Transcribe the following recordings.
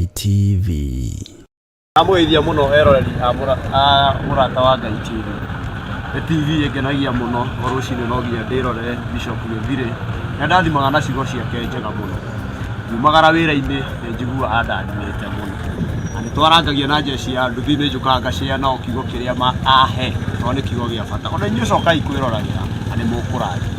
Ngai TV. Amwithia muno eroreri murata wa Ngai TV. TV ĩngenagia muno rũcinĩ no nginya ndĩrorere Bishop Gĩthirĩ na ndathimaga na ciugo ciake njega muno. Nyumagara wĩra-inĩ njiguaga andanĩte muno. Nĩ twarangagia na njeci ya nduthi nĩ njũkaga ngacĩa nao kiugo kĩrĩa ahe tondũ nĩ kiugo gĩa bata. Ona inyuĩ cokai kwĩroragĩra na nĩ mũkũrathimwo.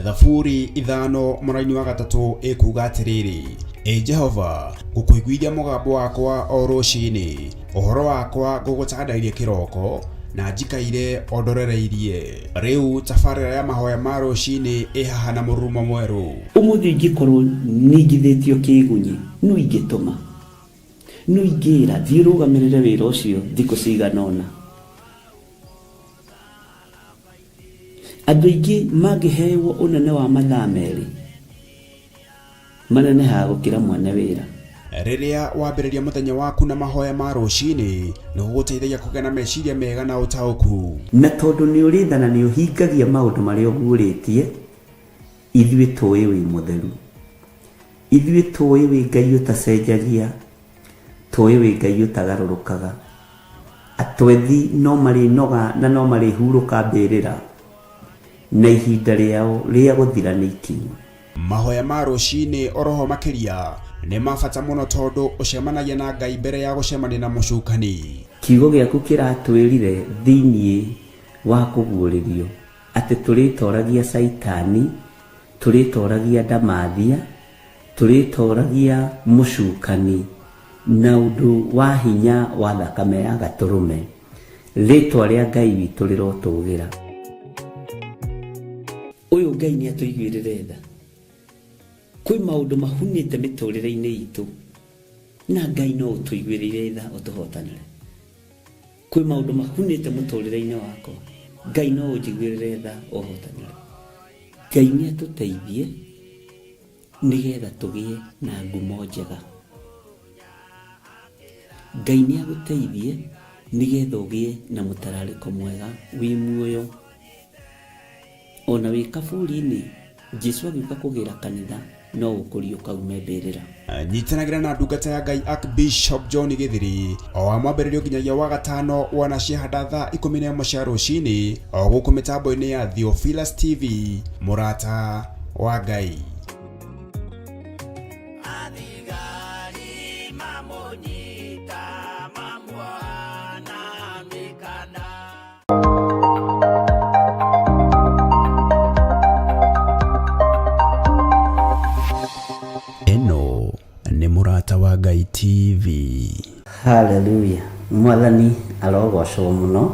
Thaburi ithano mũraini wa gatatũ ĩkuuga atĩrĩrĩ: Jehova, ngũkũiguithia mũgambo wakwa o rũcinĩ, ũhoro wakwa ngũgũcandairie kĩroko na njikaire ondorereirie. Rĩu tabarĩra ya mahoya ma rũcinĩ ĩhaha na mũrurumo mwerũ. Ũmũthĩ ingĩkorwo nĩngithĩtio kĩgunyi no ingĩtũma, no ingĩra thiĩ rũgamĩrĩre wĩra ũcio thikũ cigana ũna. Andũ aingĩ mangĩheyo ũnene wa mathaa merĩ manenehaga gũkĩra mwene wĩra. Rĩrĩa wambĩrĩria mũthenya waku na mahoya ma rũcinĩ nĩ gũgũteithagia kũgĩa na meciria mega na ũtaũku. Na tondũ nĩ ũrĩtha na nĩ ũhingagia maũndũ marĩa ũguũrĩtie, ithuĩ tũĩ wĩ mũtheru, ithuĩ tũĩ wĩ Ngai ũtacenjagia, tũĩ wĩ Ngai ũtagarũrũkaga. Atwethi no marĩnoga na no marĩhurũka mbĩrĩra na ihinda rĩao rĩa gũthira nĩ ikinyu. Mahoya ma rũcinĩ oroho makĩria nĩ mabata mũno tondũ ũcemanagia na Ngai mbere ya gũcemania na mũcukani. Kiugo gĩaku kĩratwĩrire thĩiniĩ wa kũguũrĩrio atĩ tũrĩtoragia Saitani, tũrĩtoragia Ndamathia, tũrĩtoragia mũcukani na ũndũ wa hinya wa thakame ya Gatũrũme. Rĩtwa rĩa Ngai witũ rĩrotũgĩra. Ũyũ Ngai nĩ atũiguĩrĩre tha. Kwĩ maũndũ mahunĩte mĩtũrĩre-inĩ itũ na Ngai no ũtũiguĩrĩre tha ũtũhotanĩre. Kwĩ maũndũ mahunĩte mũtũrĩre-inĩ wakwa, Ngai no ũnjiguĩrĩre tha ũhotanĩre. Ngai nĩ atũteithie nĩgetha tũgĩe na ngumo njega. Ngai nĩ agũteithie nĩgetha ũgĩe na mũtararĩko mwega wĩ muoyo. Ona wĩ kaburi-inĩ Jesũ agĩũka kũgĩra kanitha no ũkũrio kaume mbĩrĩra. Nyitanagĩra na ndungata ya Ngai Archbishop John Gĩthirĩ o wa mwambĩrĩrio nginyagia wa gatano wana ciahanda thaa 11 cia rũcinĩ o gũkũ mĩtambo-inĩ ya Theophilus TV, mũrata wa Ngai. Eno nĩ mũrata wa Ngai TV. Hallelujah. Mwathani arogocwo mũno.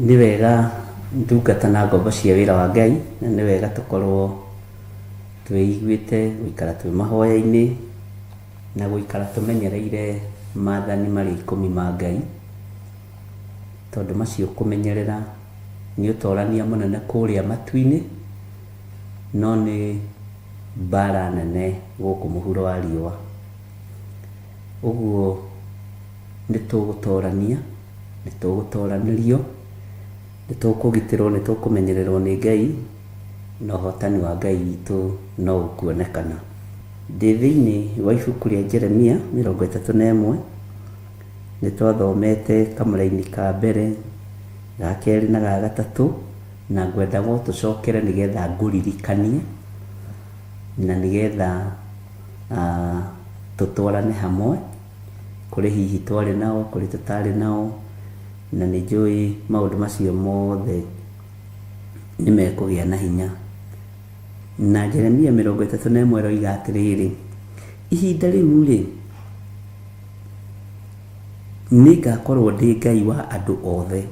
Nĩ wega ndungata na ngombo cia wĩra wa Ngai, na nĩ wega tũkorwo twĩiguĩte gũikara twĩ mahoya-inĩ na gũikara tũmenyereire maathani marĩ 10 ma Ngai, tondũ macio kũmenyerera nĩ ũtorania mũnene kũrĩa matu-inĩ, no nĩ mbara nene gũkũ mũhuro wa riũa. Ũguo nĩ tũgũtorania, nĩ tũgũtoranĩrio, nĩ tũkũgitĩrwo, nĩ tũkũmenyererwo nĩ Ngai, na ũhotani wa Ngai witũ no ũkuonekana. Ndĩ thĩinĩ wa ibuku rĩa Jeremia 31 nĩ twathomete kamũra-inĩ ka mbere, ga kerĩ na ga gatatũ, na ngwenda tũcokere nĩgetha ngũririkanie na nĩgetha tũtwarane hamwe, kũrĩ hihi twarĩ nao, kũrĩ tũtarĩ nao, na nĩ njũĩ maũndũ macio mothe nĩ mekũgĩa na hinya. Na Jeremia 31 roiga atĩrĩrĩ: ihinda rĩu rĩ, nĩ ngakorwo ndĩ Ngai wa andũ othe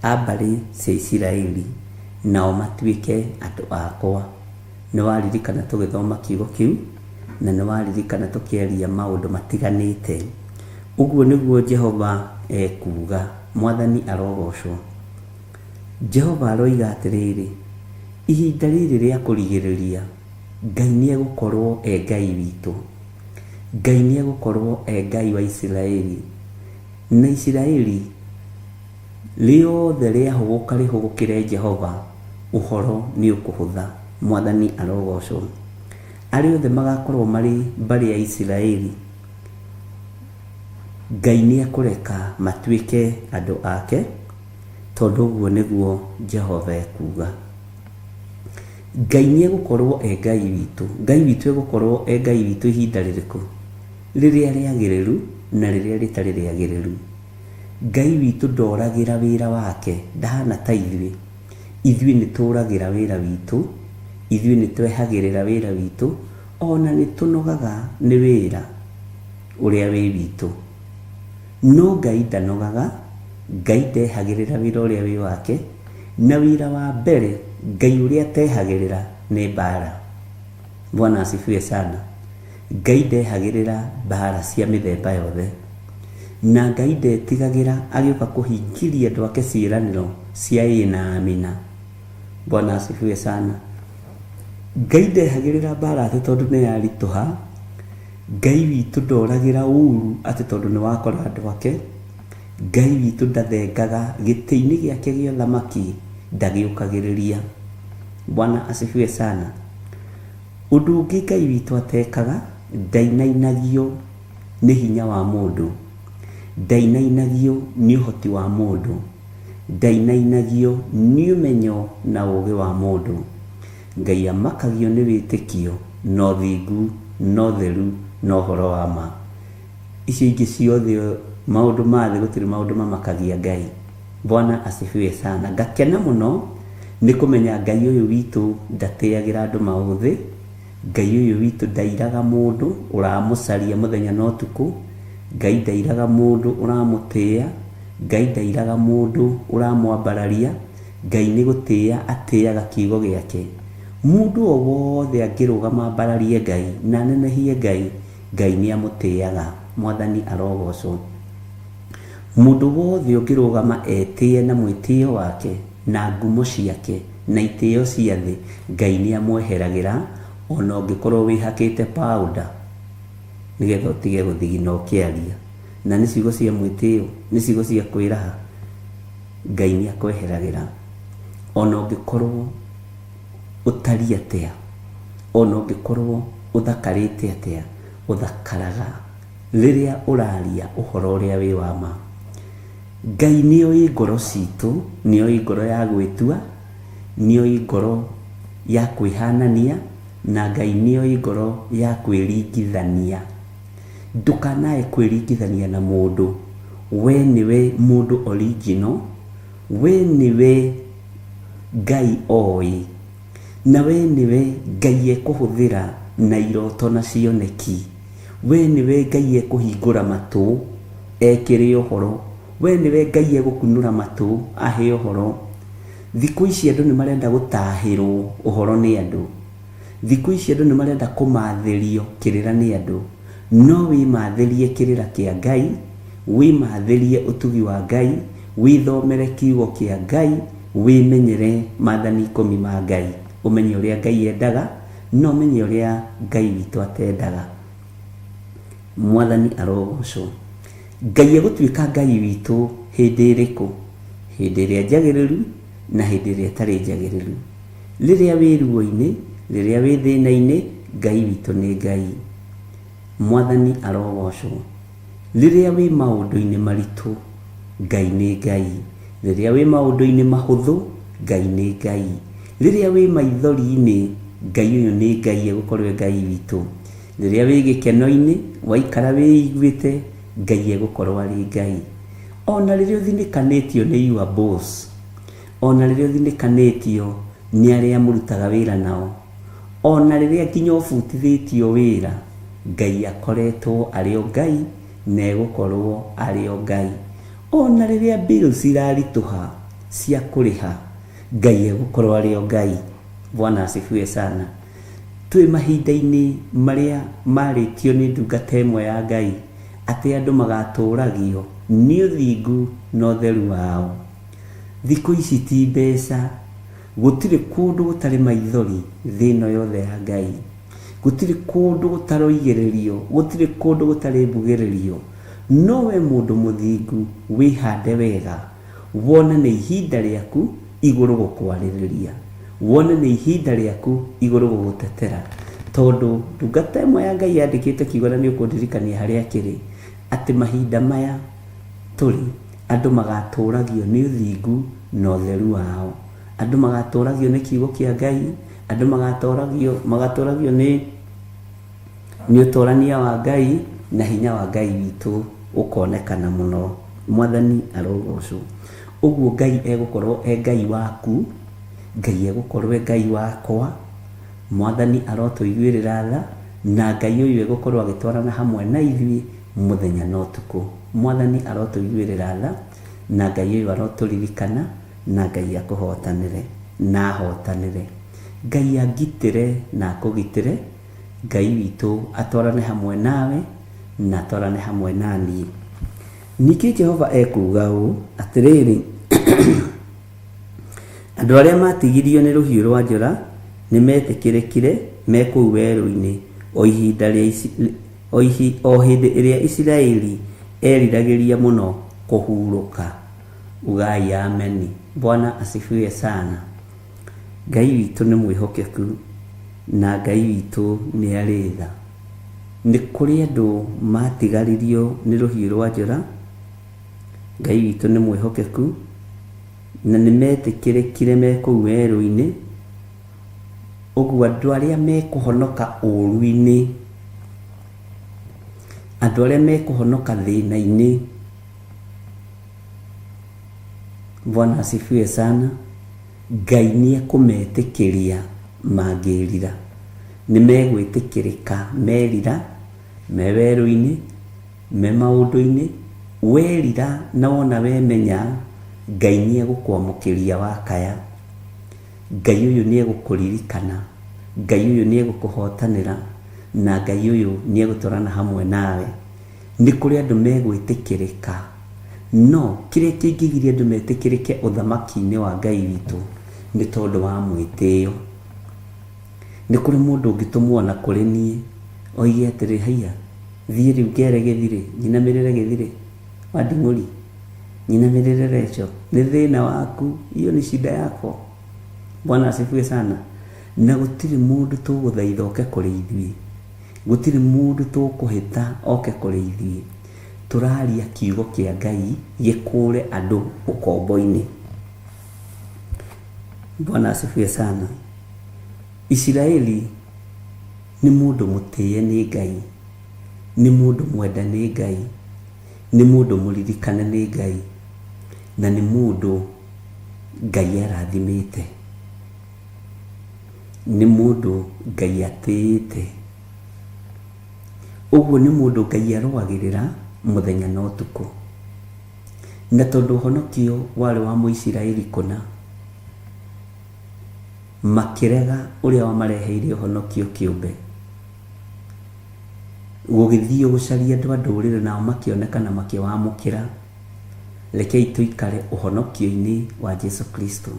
a mbarĩ cia Isiraeli, nao matuĩke andũ akwa. Nĩ waririkana tũgĩthoma kiugo kĩu, na nĩ waririkana tũkĩaria maũndũ matiganĩte. Ũguo nĩguo Jehova ekuga. Mwathani arogocwo. Jehova aroiga atĩrĩrĩ: ihinda rĩrĩ rĩa kũrigĩrĩria Ngai nĩegũkorwo Ngai witũ. Ngai nĩegũkorwo Ngai wa Isiraeli, na Isiraeli rĩothe rĩahũgũka rĩhũgũkĩre Jehova, ũhoro nĩ ũkũhũtha. Mwathani arogocwo. Arĩa othe magakorwo marĩ mbarĩ ya Isiraeli, Ngai nĩekũreka matuĩke andũ ake, tondũ ũguo nĩguo Jehova ekuga. Ngai nĩegũkorwo Ngai witũ. Ngai witũ egũkorwo Ngai witũ ihinda rĩrĩkũ? Rĩrĩa rĩagĩrĩru na rĩrĩa rĩtarĩ rĩagĩrĩru. Ngai witũ ndoragĩra wĩra wake, ndahana ta ithuĩ. Ithuĩ nĩtũragĩra wĩra witũ, ithuĩ nĩtwehagĩrĩra wĩra witũ, ona nĩtũnogaga nĩ wĩra ũrĩa wĩ witũ. No Ngai ndanogaga, Ngai ndehagĩrĩra wĩra ũrĩa wĩ wake, na wĩra wa mbere Ngai ũrĩa tehagĩrĩra nĩ mbara. Bwana asifiwe sana. Ngai ndehagĩrĩra mbara cia mĩthemba yothe, na Ngai ndetigagĩra agĩũka kũhingĩria andũ ake ciĩranĩro cia ĩĩ na amina. Bwana asifiwe sana. Ngai ndehagĩrĩra mbara atĩ tondũ nĩ yaritũha. Ngai witũ ndoragĩra ũru atĩ tondũ nĩ wakora andũ ake. Ngai witũ ndathengaga gĩtĩ-inĩ gĩake gĩa ũthamaki, ndagĩũkagĩrĩria. Bwana asifiwe sana. Ũndũ ũngĩ Ngai witũ atekaga, ndainainagio nĩ hinya wa mũndũ, ndainainagio nĩ ũhoti wa mũndũ, ndainainagio nĩ ũmenyo na ũũgĩ wa mũndũ. Ngai amakagio nĩ wĩtĩkio, no thingu, no theru, no ũhoro wa ma. Icio ingĩ ciothe maũndũ ma thĩ gũtirĩ maũndũ mamakagia Ngai. Bwana asifiwe sana. Ngakena mũno nĩ kũmenya Ngai ũyũ witũ ndatĩagĩra andũ maũthĩ. Ngai ũyũ witũ ndairaga mũndũ ũramũcaria mũthenya na ũtukũ. Ngai ndairaga mũndũ ũramũtĩĩa. Ngai ndairaga mũndũ ũramwambararia. Ngai nĩ gũtĩĩa atĩaga kiugo gĩake. Mũndũ o wothe angĩrũgama ambararie Ngai na nenehie Ngai, Ngai nĩamũtĩaga. Mwathani arogocwo. Mũndũ wothe ũngĩrũgama etĩe na mwĩtĩo wake na ngumo ciake na itĩo cia thĩ, Ngai nĩamweheragĩra, ona ũngĩkorwo wĩhakĩte powder nĩgetha ũtige gũthigina ũkĩaria, na nĩ ciugo cia mwĩtĩo, nĩ ciugo cia kwĩraha, Ngai nĩakweheragĩra. Ona ũngĩkorwo ũtariĩ atĩa, ona ũngĩkorwo ũthakarĩte atĩa, ũthakaraga rĩrĩa ũraria ũhoro ũrĩa wĩ wa ma. Ngai nĩoĩ ngoro citũ, nĩoĩ ngoro ya gwĩtua, nĩoĩ ngoro ya kwĩhanania, na Ngai nĩoĩ ngoro ya kwĩringithania. Ndũkanae kwĩringithania na mũndũ. We nĩwe mũndũ original, we nĩwe Ngai oĩ, na we nĩwe Ngai ekũhũthĩra na iroto na cioneki. We nĩwe Ngai ekũhingũra matũ ekĩre ũhoro. We nĩwe Ngai egũkunũra matũ ahe ũhoro. Thikũ ici andũ nĩmarenda gũtahĩrwo ũhoro nĩ andũ. Thikũ ici andũ nĩmarenda kũmathĩrio kĩrĩra nĩ andũ. No wĩmathĩrie kĩrĩra kĩa Ngai, wĩmathĩrie ũtugi wa Ngai, wĩthomere kiugo kĩa Ngai, wĩmenyere maathani 10 ma Ngai. Ũmenye ũrĩa Ngai endaga, no ũmenye ũrĩa Ngai witũ atendaga. Mwathani arogocwo. Ngai egũtuĩka Ngai witũ hĩndĩ ĩrĩkũ? Hĩndĩ ĩrĩa njagĩrĩru na hĩndĩ ĩrĩa ĩtarĩ njagĩrĩru. Rĩrĩa wĩ ruo-inĩ, rĩrĩa wĩ thĩna-inĩ, Ngai witũ nĩ Ngai. Mwathani arogocwo. Rĩrĩa wĩ maũndũ-inĩ maritũ, Ngai nĩ Ngai. Rĩrĩa wĩ maũndũ-inĩ mahũthũ, Ngai nĩ Ngai. Rĩrĩa wĩ maithori-inĩ, Ngai ũyũ nĩ Ngai egũkorwo Ngai witũ. Rĩrĩa wĩ gĩkeno-inĩ, waikara wĩiguĩte, Ngai egũkorwo arĩ Ngai. Ona rĩrĩa ũthinĩkanĩtio nĩ your boss, ona rĩrĩa ũthinĩkanĩtio nĩ arĩa mũrutaga wĩra nao, ona rĩrĩa nginya ũbutithĩtio wĩra, Ngai akoretwo arĩ o Ngai na egũkorwo arĩ o Ngai. Ona rĩrĩa bills iraritũha cia kũrĩha, Ngai egũkorwo arĩ o Ngai. Bwana asifiwe sana. Twĩ mahinda-inĩ marĩa marĩtio nĩ ndungata ĩmwe ya Ngai atĩ andũ magatũragio nĩ ũthingu na ũtheru wao. Thikũ ici ti mbeca, gutire kundu gutari maithori thino yothe ya Ngai, gutire kundu gutaroigererio, gutire kundu gutari mbugererio. Nowe mundu muthingu wihande wega, wone ni ihinda riaku iguru gukwaririria, wone ni ihinda riaku iguru gugutetera, tondu ndungata imwe ya Ngai yandikite kiugo ni ukundirikania haria kiri ati mahinda maya turi andu magaturagio ni uthingu na utheru wao, andu magaturagio ni kiugo kia Ngai, andu magaturagio ni utorania wa Ngai, na hinya wa Ngai witu ukonekana muno. Mwathani arogocwo. Uguo Ngai egukorwo Ngai waku, Ngai egukorwo Ngai wakwa, Mwathani arotuiguirira tha, na Ngai uyu egukorwo agitwarana hamwe na ithui muthenya na utuku. Mwathani arotuiguirira tha, na Ngai uyu aroturirikana, na Ngai akuhotanire na ahotanire. Ngai agitire na akugitire, Ngai witu atwarane hamwe nawe na atwarane hamwe nani. Niki Jehova ekuga ũ atiriri, andu aria matigirio ni ruhiu rwa njora ni metikirikire me kuu werũ-ini o hindi iria Isiraeli eriragiria muno kuhuruka. Ugai ameni. Bwana asifiwe sana. Ngai witu ni mwihokeku, na Ngai witu ni arĩ tha. Ni kuri andu matigaririo ni ruhiu rwa njora, Ngai witu ni mwihokeku, na ni metikirikire me kuu werũ-ini. Uguo andu aria mekuhonoka ũru-ini, andu aria mekuhonoka thĩna-ini, Bwana asifiwe sana, Ngai ni ekumeetikiria mangĩrira. Ni megwĩtĩkĩrĩka merira, me werũ-ini, me maũndũ-ini. Werira na wona wemenya, Ngai ni egũkwamũkĩria wakaya, Ngai uyu ni egũkũririkana, Ngai uyu ni egũkũhotanĩra, na Ngai uyu ni egũtwarana hamwe nawe. Ni kuri andu megwĩtĩkĩrĩka, no kiria kĩngĩgiria andu metĩkĩrĩke ũthamaki-inĩ wa Ngai witu ni tondu wa mwĩtĩo. Ni kuri mundu ũngĩtũmwo na kuri nie oige atĩrĩ, haiya thiĩ rĩu ngere gĩthirĩ, nyinamĩrĩre gĩthirĩ wa Nding'ũri, nyinamĩrĩre Recho, ni thĩna waku, iyo ni shida yako. Bwana asifiwe sana. Na gutiri mundu tũgũthaitha oke kũrĩ ithuĩ, gutiri mundu tũkũhĩta oke kũrĩ ithuĩ. Tũraria kiugo kĩa Ngai gĩkũre andũ ũkombo-inĩ. Bwana asifiwe sana. Isiraeli ni mundu mũtĩe nĩ Ngai, ni mundu mwenda nĩ Ngai, ni mundu mũririkane nĩ Ngai, na ni mundu Ngai arathimĩte, ni mundu Ngai atĩĩte. Uguo ni mundu Ngai arũagĩrĩra muthenya na utuku. Na tondu ũhonokio warĩ wa Mũisiraeli kũna, makĩrega ũrĩa wamareheire ũhonokio kĩũmbe, gũgĩthiĩ gũcaria andũ a ndũrĩrĩ nao makĩoneka na makĩwamũkĩra. Rekei tuikare ũhonokio-inĩ wa Jesu Kristo.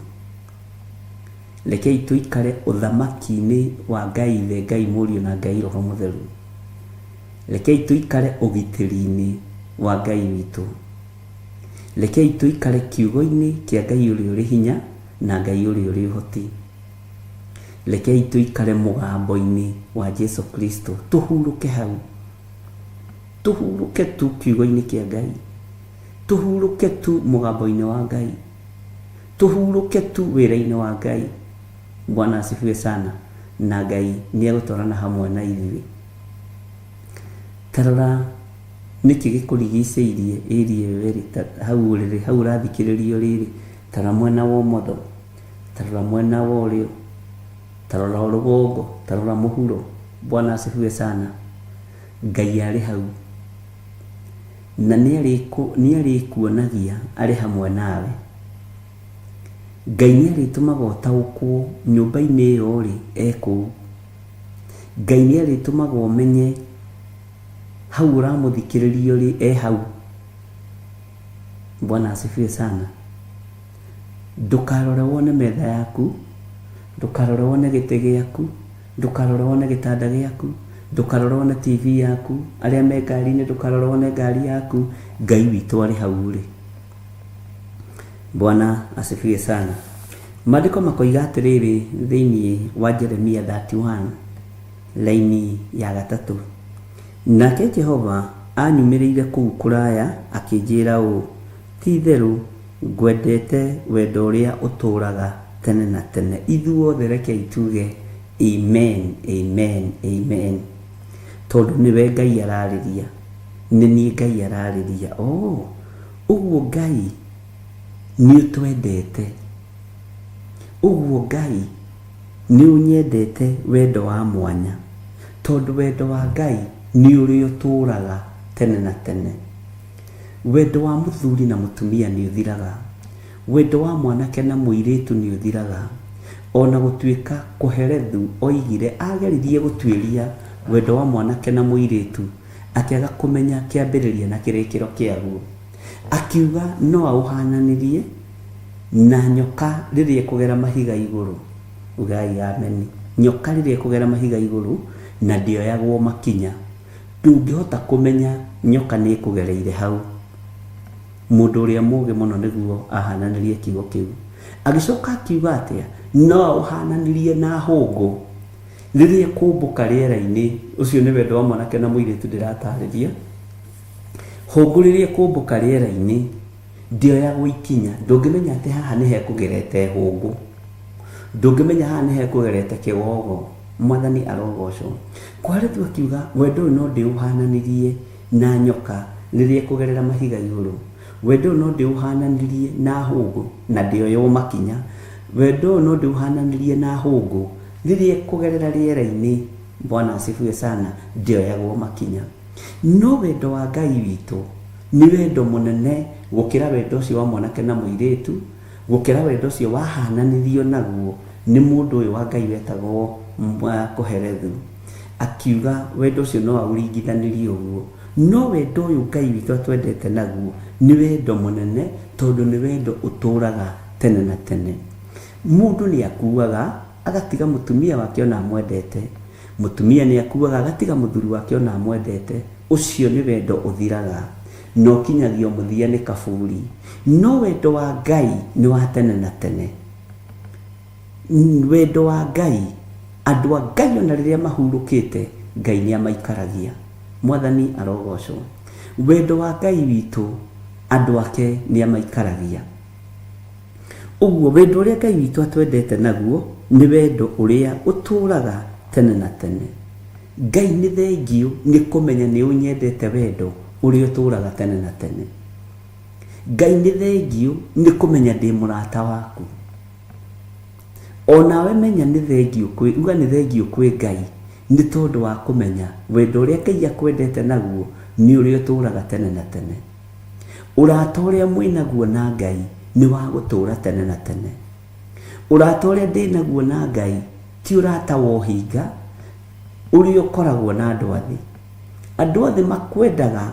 Rekei tuikare ũthamaki-inĩ wa Ngai Ithe, Ngai Mũriũ na Ngai Roho Mũtheru. Rekei tuikare ũgitĩri-inĩ wa Ngai witũ. Rekei tuikare kiugo-inĩ kĩa Ngai ũrĩa ũrĩ hinya na Ngai ũrĩa ũrĩ ũhoti. Rekei tuikare mũgambo-inĩ wa Jesu Kristo. Tuhuruke hau, tuhuruke tu kiugo-inĩ kĩa Ngai, tuhuruke tu mũgambo-inĩ wa Ngai, tuhuruke tu wĩra-inĩ wa Ngai. Bwana asifiwe sana. Na Ngai ni egũtwarana hamwe na ithuĩ. Tarora niki gĩkũrigicĩirie ĩrie weri hau ũrĩrĩ, hau ũrathikĩrĩrio rĩrĩ. Tarora mwena wa ũmotho, tarora mwena wa ũrĩo, tarora rũgongo, tarora mũhuro. Bwana asifiwe sana. Ngai arĩ hau, na nĩ arĩkuonagia arĩ hamwe nawe. Ngai nĩ arĩtũmaga ũtaũkwo nyũmba-inĩ ĩyo rĩ ekũu. Ngai nĩ arĩtũmaga ũmenye hau ũramũthikĩrĩrio rĩ hau. Bwana asifiwe sana. Ndukarore wone metha yaku, ndukarore wone gĩtĩ gĩaku, ndukarore wone gĩtanda gĩaku, ndukarore wone TV yaku, arĩa me ngari-inĩ ndukarore wone ngari yaku. Ngai witũ arĩ hau rĩ. Bwana asifiwe sana. Maandĩko makoiga atĩrĩrĩ thĩinĩ wa Jeremia 31 laini ya 3. Nake Jehova anyumĩrĩire kũu kũraya akĩnjĩra ũũ, ti-itherũ ngwendete wendo ũrĩa ũtũũraga tene na tene. Ithuothe rekei tuge amen, amen, amen. Tondũ nĩwe Ngai ararĩria, nĩ niĩ Ngai ararĩria. Ũguo Ngai nĩ ũtwendete, ũguo Ngai nĩ ũnyendete wendo wa mwanya, tondũ wendo wa Ngai nĩ ũrĩ ũtũũraga tene na tene. Wendo wa mũthuri na mũtumia nĩ ũthiraga, wendo wa mwanake na mũirĩtu nĩ ũthiraga. Ona gũtuĩka Kohelethu oigire ageririe gũtuĩria wendo wa mwanake na mũirĩtu, akĩaga kũmenya kĩambĩrĩria na kĩrĩkĩro kĩaguo, akiuga no aũhananirie na nyoka rĩrĩa kũgera mahiga igũrũ. Ugai amen. Nyoka rĩrĩa kũgera mahiga igũrũ na ndioyagwo makinya. Ndũngĩhota kũmenya nyoka nĩ kũgereire hau. Mũndũ ũrĩa mũũgĩ mũno nĩguo ahananirie kiugo kĩu. Agĩcoka akiuga atĩa, no aũhananirie na hũngũ rĩrĩa kũmbũka rĩera-inĩ. Ũcio nĩ wendo wa mwanake na mũirĩtu ndĩratarĩria. Hũngũ rĩrĩa kũmbũka rĩera-inĩ ndioyagwo ikinya. Ndũngĩmenya atĩ haha nĩ hekũgerete hũngũ, ndũngĩmenya haha nĩ hekũgerete kĩgogo. Mwathani arogocwo. Kohelethu akiuga wendo ũyũ no ndĩũhananirie na nyoka rĩrĩa kũgerera mahiga igũrũ. Wendo ũyũ no ndĩũhananirie na hũngũ na ndĩoywo makinya. Wendo ũyũ no ndĩũhananirie na hũngũ rĩrĩa kũgerera rĩera-inĩ. Bwana asifiwe sana. Ndĩoyagwo makinya. No wendo wa Ngai witũ nĩ wendo mũnene gũkĩra wendo ũcio wa mwanake na mũirĩtu, gũkĩra wendo ũcio wahananirio naguo nĩ mũndũ ũyũ wa Ngai wetagwo Kohelethu. Akiuga wendo ũcio no aũringithanĩrie ũguo. No wendo ũyũ Ngai witũ atwendete naguo nĩ wendo mũnene, tondũ nĩ wendo ũtũũraga tene na tene. Mũndũ nĩ akuaga agatiga mũtumia wake ona amwendete, mũtumia nĩ akuaga agatiga mũthuri wake ona amwendete. Ũcio nĩ wendo ũthiraga, no kinyagio mũthia nĩ kaburi. No wendo wa Ngai nĩ wa tene na tene. Wendo wa Ngai, andũ a Ngai ona rĩrĩa mahurũkĩte Ngai nĩ amaikaragia. Mwathani arogocwo. Wendo wa Ngai witũ andũ ake nĩ amaikaragia. Ũguo wendo ũrĩa Ngai witũ atwendete naguo nĩ wendo ũrĩa ũtũũraga tene na tene. Ngai nĩ thengiũ nĩ kũmenya nĩ ũnyendete wendo ũrĩa ũtũũraga tene na tene. Ngai nĩ thengiũ nĩ kũmenya ndĩ mũrata waku. Onawe menya nĩ thengiũ uga nĩ thengiũ kwĩ Ngai nĩ tondũ wa kũmenya wendo ũrĩa Ngai akwendete naguo nĩ ũrĩa ũtũũraga tene na tene. Ũrata ũrĩa mwĩnaguo na Ngai nĩ wa gũtũũra tene na tene. Ũrata ũrĩa ndĩ naguo na Ngai ti ũrata wa ũhinga ũrĩa ũkoragwo na andũ athĩ. Andũ athĩ makwendaga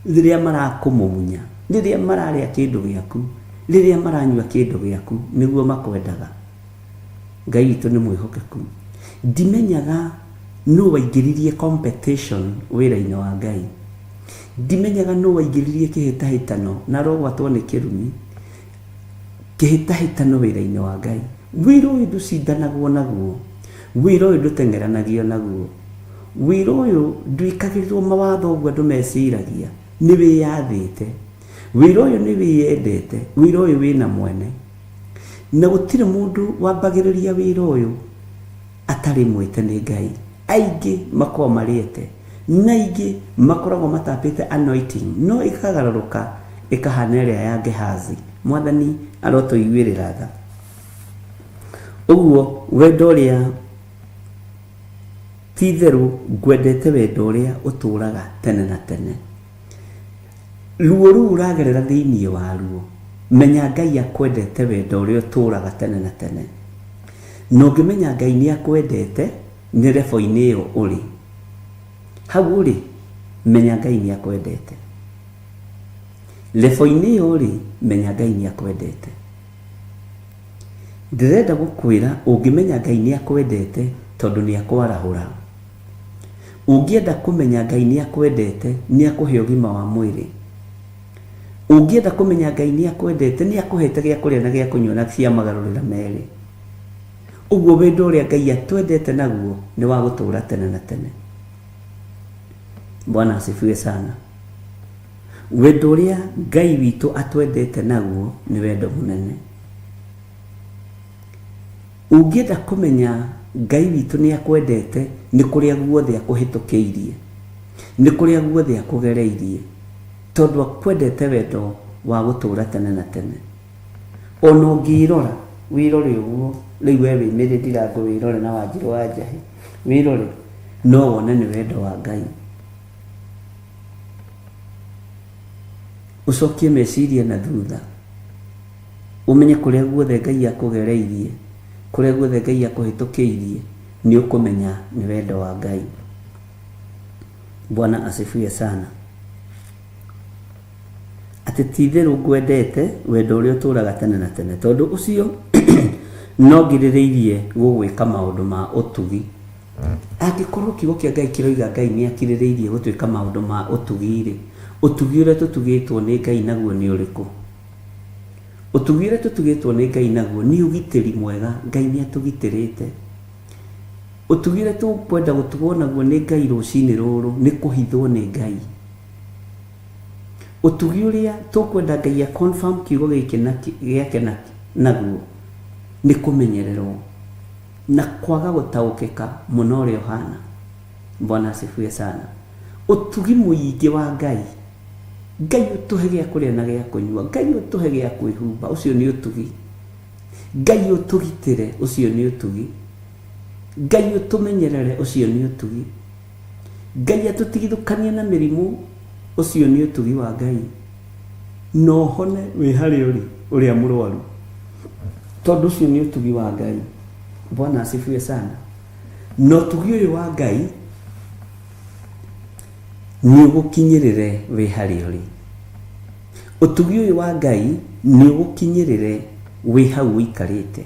rĩrĩa marakũmumunya, rĩrĩa mararĩa kĩndũ gĩaku, rĩrĩa maranyua kĩndũ gĩaku nĩguo makwendaga. Ngai witũ nĩ mwĩhokeku. Ndimenyaga nũ waingĩririe competition wĩra-inĩ wa Ngai. Ndimenyaga nũ waingĩririe kĩhĩtahĩtano na rogwatwo nĩ kĩrumi. Kĩhĩtahĩtano wĩra-inĩ wa Ngai. Wĩra ũyũ ndũcindanagwo naguo, wĩra ũyũ ndũtengeranagio naguo, wĩra ũyũ ndwĩkagĩrĩrwo mawatho ũguo andũ meciragia. Nĩ wĩyathĩte, wĩra ũyũ nĩ wĩyendete, wĩra ũyũ wĩna mwene. Na gũtirĩ mũndũ wambagĩrĩria wĩra ũyũ atarĩ mwĩte nĩ Ngai. Aingĩ makoragwo marĩete na aingĩ makoragwo matapĩte anointing, no ĩkagarũrũka ĩkahana ĩrĩa ya Gehazi. Mwathani arotũiguĩrĩra tha. Ũguo wendo ũrĩa ti-itherũ ngwendete wendo ũrĩa ũtũũraga tene na tene. Ruo rũu ũragerera thĩinĩ waruo, menya Ngai akwendete wendo ũrĩa ũtũũraga tene na tene. Na ũngĩmenya Ngai nĩ akwendete nĩ level-inĩ ĩyo ũrĩ. Hau ũrĩ, menya Ngai nĩ akwendete. Level-inĩ ĩyo ũrĩ, menya Ngai nĩ akwendete. Ndirenda gukwira ungimenya Ngai ni akwendete tondu ni akwarahura. Ungienda kumenya Ngai ni akwendete ni akuhe ugima wa mwiri. Ungienda kumenya Ngai ni akwendete ni akuhete gya kuria na gya kunywa na cia magarurira meri. Uguo wendo uria Ngai atwendete naguo ni wa gutura tene na tene. Bwana asifiwe sana. Wendo uria Ngai witu atwendete naguo ni wendo munene. Ungienda kumenya Ngai witu ni akwendete ni kuria guothe akuhitukiirie, ni kuria guothe akugereirie, tondu akwendete wendo wa gutura tene na tene. Ono ngirora wirore uguo riu we wimire ndirango wirore na Wanjiru wa Njahi wirore no wone ni wendo wa Ngai. Ucokie meciria na thutha umenye kuria guothe Ngai akugereirie, kuria guothe Ngai akuhitukiirie, ni ukumenya ni wendo wa Ngai. Bwana asifiwe sana. Ati titheru ngwendete wendo uria uturaga tene na tene, tondu ucio no ngirireirie gugwika maundu ma utugi. Angikorwo kiugo kia Ngai kiroiga Ngai ni akirireirie gutwika maundu ma utugi ri, utugi uria tutugitwo ni Ngai naguo ni uriku? Utugi uria tutugitwo ni Ngai naguo ni ugitiri mwega. Ngai ni atugitirite. Utugi uria tukwenda gutugwo naguo ni Ngai rucini ruru ni kuhithwo ni Ngai. Utugi uria tukwenda Ngai ya confirm kiugo giki na giake naguo ni kumenyererwo na kwaga gutaukika muno uria uhana. Bwana asifiwe sana. Utugi muingi wa Ngai, Ngai utuhe gya kuria na gya kunywa, Ngai utuhe gya kwihumba, ucio ni utugi. Ngai utugitire, ucio ni utugi. Ngai utumenyerere, ucio ni utugi. Ngai atutigithukanie na mirimu, ucio ni utugi wa Ngai. No hone wi hari uri uria murwaru, tondu ucio ni utugi wa Ngai. Bwana asifiwe sana. No tugi uyu wa Ngai ni ugukinyirire wi hari uri. Utugi uyu wa Ngai ni ugukinyirire wi hau ikarite.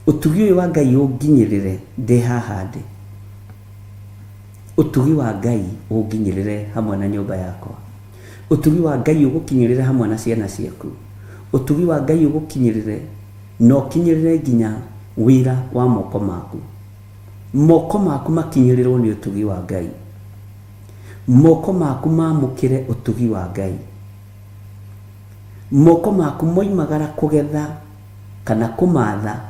Utugi uyu wa Ngai unginyirire ndi haha ndi. Utugi wa Ngai unginyirire hamwe na nyumba yakwa. Utugi wa Ngai ugukinyirire hamwe na ciana ciaku. Utugi wa Ngai ugukinyirire no kinyirire nginya wira wa moko maku. Moko maku makinyirirwo ni utugi wa Ngai. Moko maku mamukire utugi wa Ngai. Moko maku moimagara kugetha kana kumatha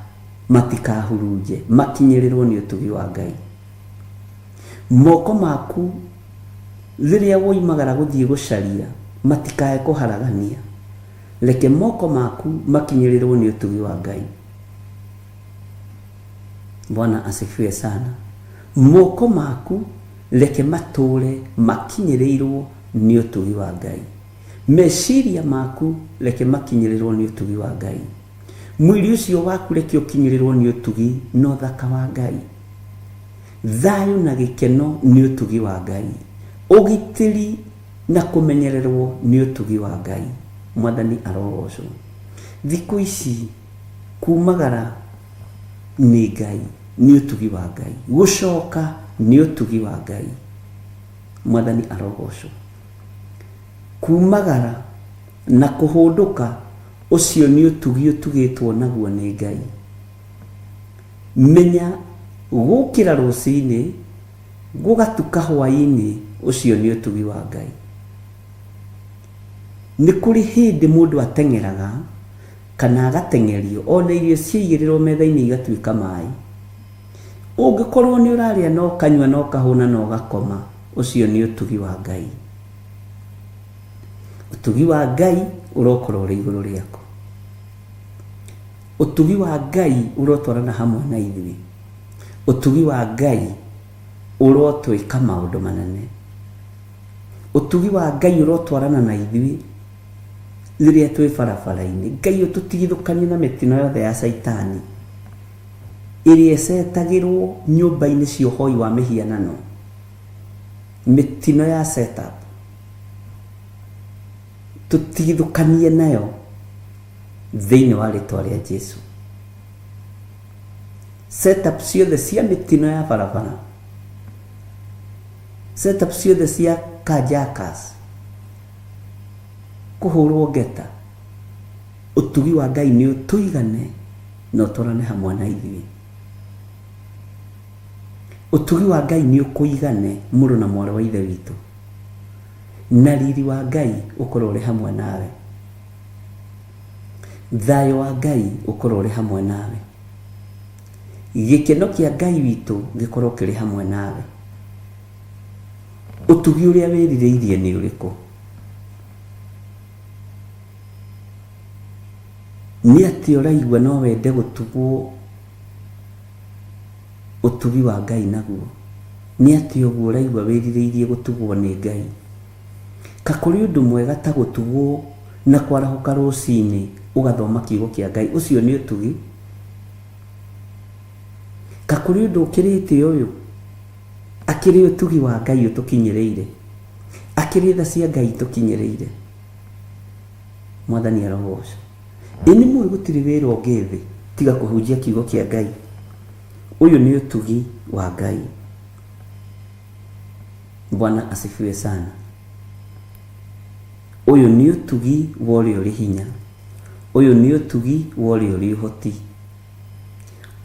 matikahurunje, makinyirirwo ni utugi wa Ngai. Moko maku riria woimagara guthie gucaria matikae kuharagania, reke moko maku makinyirirwo ni utugi wa Ngai. Bwana asifiwe sana. Moko maku reke mature makinyirirwo ni utugi wa Ngai. Meciria maku reke makinyirirwo ni utugi wa Ngai. Mwili ucio waku reke ukinyirirwo ni utugi no thaka wa Ngai. Thayu na gikeno ni utugi wa Ngai. Ugitiri na kumenyererwo ni utugi wa Ngai. Mwathani arogocwo. Thiku ici kumagara ni Ngai, ni utugi wa Ngai. Gucoka ni utugi wa Ngai. Mwathani arogocwo. Kumagara na kuhunduka ucio ni utugi utugitwo naguo ni Ngai. Menya gukira rucini gugatuka hwaini ucio ni utugi wa Ngai. Ni kuri hindi mundu atengeraga kana agatengerio ona irio ciigirirwo metha-ini igatuika mai. Ungikorwo ni uraria no kanywa no kahuna no gakoma, ucio ni utugi wa Ngai. Utugi wa Ngai urokorwo uri iguru riako. Utugi wa Ngai urotwarana hamwe na ithui. Utugi wa Ngai urotwika maundu manene. Utugi wa Ngai urotwarana na ithui riria twi barabara-ini. Ngai ututigithukanie na mitino yothe ya Saitani iria cetagirwo nyumba-ini cia uhoi wa mihianano. Mitino ya setup tutigithukanie nayo thiini wa ritwa ria Jesu. setup ciothe cia mitino ya barabara, setup ciothe cia kajakas, kuhurwo ngeta, utugi wa Ngai ni utuigane na utorane hamwe na ithuĩ. Utugi wa Ngai ni ukuigane mũrũ na mwarĩ wa ithe witũ, na riri wa Ngai ukorwo uri hamwe nawe, thayo wa Ngai ukorwo uri hamwe nawe, gĩkeno kĩa Ngai witũ gĩkorwo kĩrĩ hamwe nawe. Utugi ũrĩa wĩrirĩirie nĩ ũrĩkũ? Nĩ atĩ ũraigua no wende gũtugwo utugi wa Ngai naguo? Nĩ atĩ ũguo ũraigua wĩrirĩirie gũtugwo nĩ Ngai? Ka kũrĩ ũndũ mwega ta gũtugwo na kwarahũka rũcinĩ ũgathoma kiugo kĩa Ngai? Ũcio nĩ ũtugi? Ka kũrĩ ũndũ ũkĩrĩte ũyũ akĩrĩ ũtugi wa Ngai ũtũkinyĩrĩire, akĩrĩ tha cia Ngai tũkinyĩrĩire? Mwathani arogocwo. Ini mũĩ gũtirĩ wĩra ũngĩ thĩ tiga kũhunjia kiugo kĩa Ngai. Ũyũ nĩ ũtugi wa Ngai. Bwana asifiwe sana. Ũyũ nĩ ũtugi wa ũrĩa ũrĩ hinya, ũyũ nĩ ũtugi wa ũrĩa ũrĩ ũhoti.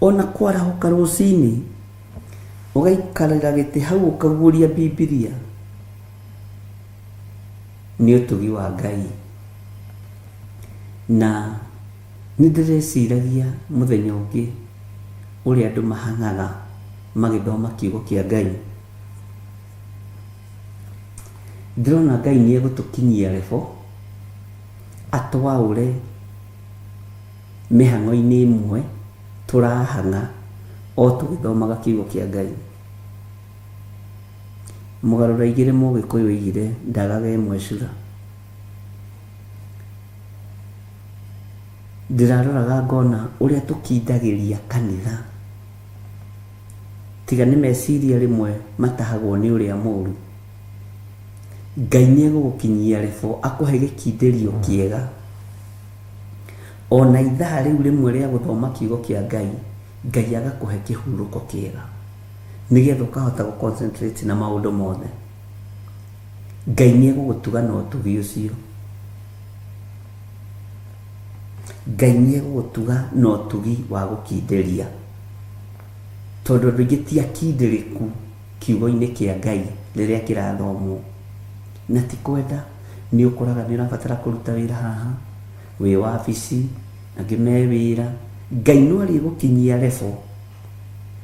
Ona kwarahũka rũcinĩ ũgaikarĩra gĩtĩ hau ũkaguũria Bibilia, nĩ ũtugi wa Ngai. Na nĩndĩreciragia mũthenya ũngĩ ũrĩa andũ mahang'aga magĩthoma kiugo kĩa Ngai. Ndĩrona Ngai nĩ egũtũkinyia level atwaũre mĩhang'o-inĩ ĩmwe tũrahang'a o tũgĩthomaga kiugo kĩa Ngai. Mũgarũra igĩrĩ Mũgĩkũyũ oigire ndagaga ĩmwe cura. Ndĩraroraga ngona ũrĩa tũkindagĩria kanitha, tiga nĩ meciria rĩmwe matahagwo nĩ ũrĩa mũũru. Ngai nĩ egũgũkinyia level akũhe gĩkindĩrio kĩega. Ona ithaa rĩu rĩmwe rĩa gũthoma kiugo kĩa Ngai, Ngai agakũhe kĩhurũko kĩega nĩgetha ũkahota gũconcentrate na maũndũ mothe. Ngai nĩ egũgũtuga na ũtugi ũcio. Ngai nĩ egũgũtuga na ũtugi wa gũkindĩria, tondũ andũ aingĩ ti akindĩrĩku kiugo-inĩ kĩa Ngai rĩrĩa kĩrathomwo. Na ti kwenda, nĩ ũkoraga nĩ ũrabatara kũruta wĩra haha, wĩ wabici, angĩ me wĩra. Ngai no arĩgũkinyia level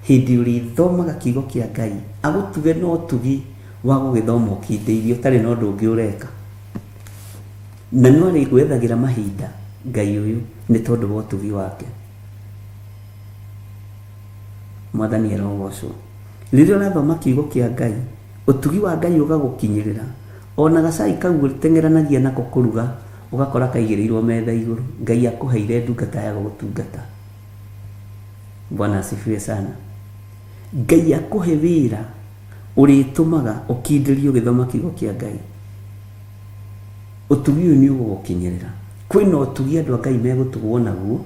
hĩndĩ ũrĩthomaga kiugo kĩa Ngai, agũtuge na ũtugi wa gũgĩthoma ũkindĩirie ũtarĩ na ũndũ ũngĩ ũreka. Na no arĩgwethagĩra mahinda Ngai ũyũ nĩ tondũ wa ũtugi wake. Mwathani arogocwo. Rĩrĩa ũrathoma kiugo kĩa Ngai, ũtugi wa Ngai ũgagũkinyĩrĩra. Ona gacai kau ũteng'eranagia nako kũruga ũgakora kaigĩrĩirwo metha igũrũ. Ngai akũheire ndungata ya gũgũtungata. Bwana asifiwe sana. Ngai akũhe wĩra ũrĩtũmaga ũkindĩrio ũgĩthoma kiugo kĩa Ngai. Ũtugi ũyũ nĩ ũgũgũkinyĩrĩra. Kwĩna ũtugi andũ a Ngai megũtugwo naguo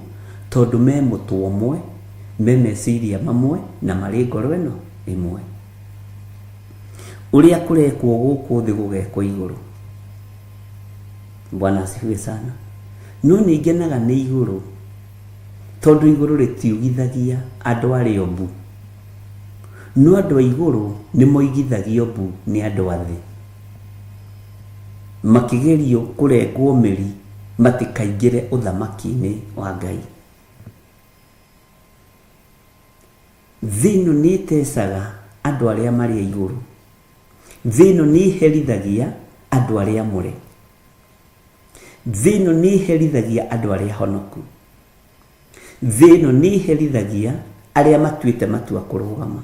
tondũ me mũtwe ũmwe, me meciria mamwe na marĩ ngoro ĩno ĩmwe. Ũrĩa kũrekwo gũkũ thĩ gũgekwo igũrũ. Bwana asifiwe sana. No nĩ ngenaga nĩ igũrũ tondũ igũrũ rĩtiugithagia andũ arĩa ombu, no andũ a igũrũ nĩ moigithagio mbu nĩ andũ a thĩ, makĩgerio kũrengwo mĩri matikaingĩre ũthamaki-inĩ wa Ngai. Thĩ ĩno nĩ ĩtecaga andũ arĩa marĩ igũrũ. Thĩ ĩno nĩ ĩherithagia andũ arĩa amũre. Thĩ ĩno nĩ ĩherithagia andũ arĩa honoku. Thĩ ĩno nĩ ĩherithagia arĩa matuĩte matua kũrũgama.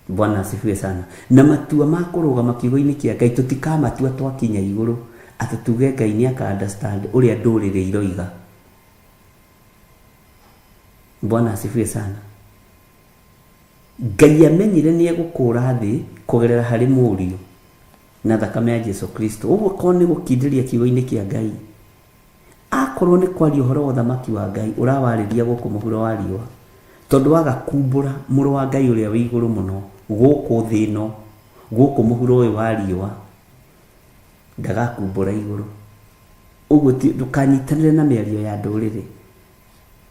Bwana asifiwe sana. Na matua ma kũrũgama kiugo-inĩ kĩa Ngai tũtikamatua twakinya igũrũ atĩ tuge Ngai nĩ aka understand ũrĩa ndũrĩrĩ iroiga. Bwana asifiwe sana. Ngai amenyire nĩ egũkũra thĩ kũgerera harĩ mũriũ na thakame ya Jesu Kristo. Ũguo korwo nĩ gũkindĩria kiugo-inĩ kĩa Ngai, akorwo nĩ kwaria ũhoro wa ũthamaki wa Ngai ũrawarĩria gũkũ mũhuro wa riũa, tondũ waga kumbũra mũrũ wa Ngai ũrĩa wĩ igũrũ mũno gũkũ thĩ ĩno, gũkũ mũhuro ũyũ wa riũa, ndagakumbũra igũrũ. Ũguo ndũkanyitanĩre na mĩario ya ndũrĩrĩ.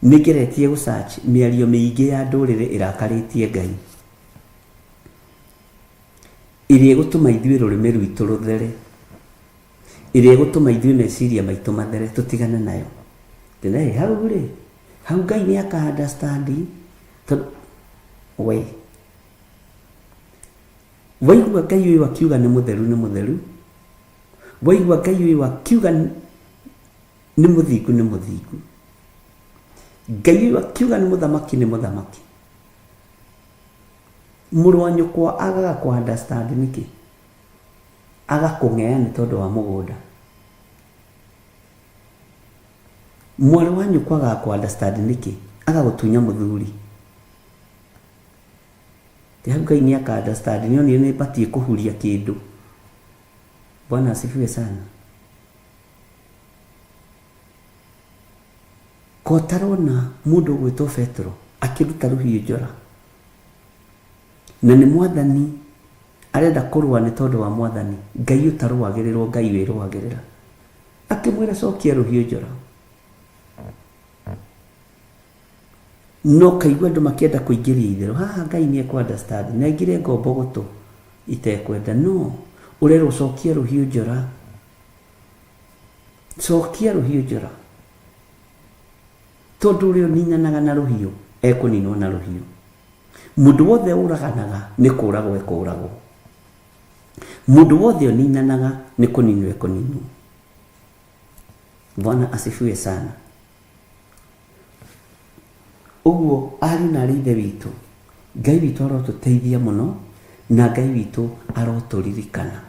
Nĩngeretie gũsearch mĩario mĩingĩ ya ndũrĩrĩ ĩrakarĩtie Ngai, ĩrĩa ĩgũtũma ithuĩ rũrĩmĩ rwitũ rũthere, ĩrĩa ĩgũtũma ithuĩ meciria maitũ mathere, tũtigane nayo. Tene hau rĩ, hau Ngai nĩ aka-understand, tondũ waigua Ngai ũyũ akiuga nĩ mũtheru nĩ mũtheru, waigua Ngai ũyũ akiuga nĩ mũthingu nĩ mũthingu, Ngai ũyũ akiuga nĩ mũthamaki nĩ mũthamaki, mũrũ wa nyũkwa agaga ku-understand nĩkĩ? Agakũng'ea nĩ tondũ wa mũgũnda. Mwarĩ wa nyũkwa agaga ku-understand nĩkĩ? Agagũtunya mũthuri. Hau Ngai nĩ aka-understand, nĩ onire nĩ batiĩ kũhuria kĩndũ. Bwana asifiwe sana. Ko tarona mũndũ ũgwĩtwo Petro akĩruta rũhiũ njora, na nĩ Mwathani arenda kũrũa nĩ tondũ wa Mwathani. Ngai ũtarũagĩrĩrwo, Ngai wĩrũagĩrĩra, akĩmwĩra cokia rũhiũ njora. No kaigua andũ makĩenda kũingĩria itherũ, haha Ngai nĩ ekũ-understand, na ingĩre ngombo gũtũ itekwenda. No, ũrerwo cokia rũhiũ njora, cokia rũhiũ njora, tondũ ũrĩa ũninanaga na rũhiũ ekũninwo na rũhiũ. Mũndũ wothe ũraganaga nĩ kũũragwo ekũũragwo, mũndũ wothe ũninanaga nĩ kũninwo ekũninwo. Bwana asifiwe sana. Ũguo ariũ na aarĩ a Ithe witũ, Ngai witũ arotũteithia mũno, na Ngai witũ arotũririkana.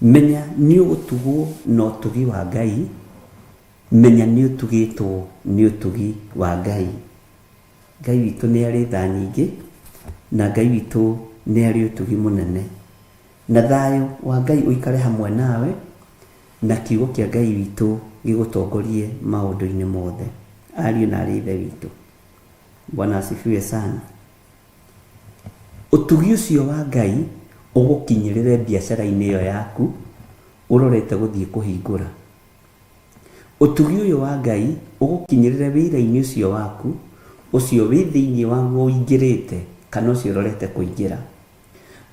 Menya nĩ ũgũtugwo na ũtugi wa Ngai, menya nĩ ũtugĩtwo nĩ ũtugi wa Ngai. Ngai witũ nĩ arĩ tha nyingĩ, na Ngai witũ nĩ arĩ ũtugi mũnene. Na thayũ wa Ngai ũikare hamwe nawe, na kiugo kĩa Ngai witũ gĩgũtongorie maũndũ-inĩ mothe. Ariũ na aarĩ a Ithe witũ, Bwana asifiwe sana. Ũtugi ũcio wa Ngai ũgũkinyĩrĩre biacara-inĩ ĩyo yaku ũrorete gũthiĩ kũhingũra. Ũtugi ũyũ wa Ngai ũgũkinyĩrĩre wĩra-inĩ ũcio waku, ũcio wĩ thĩinĩ waguo ũingĩrĩte kana ũcio ũrorete kũingĩra.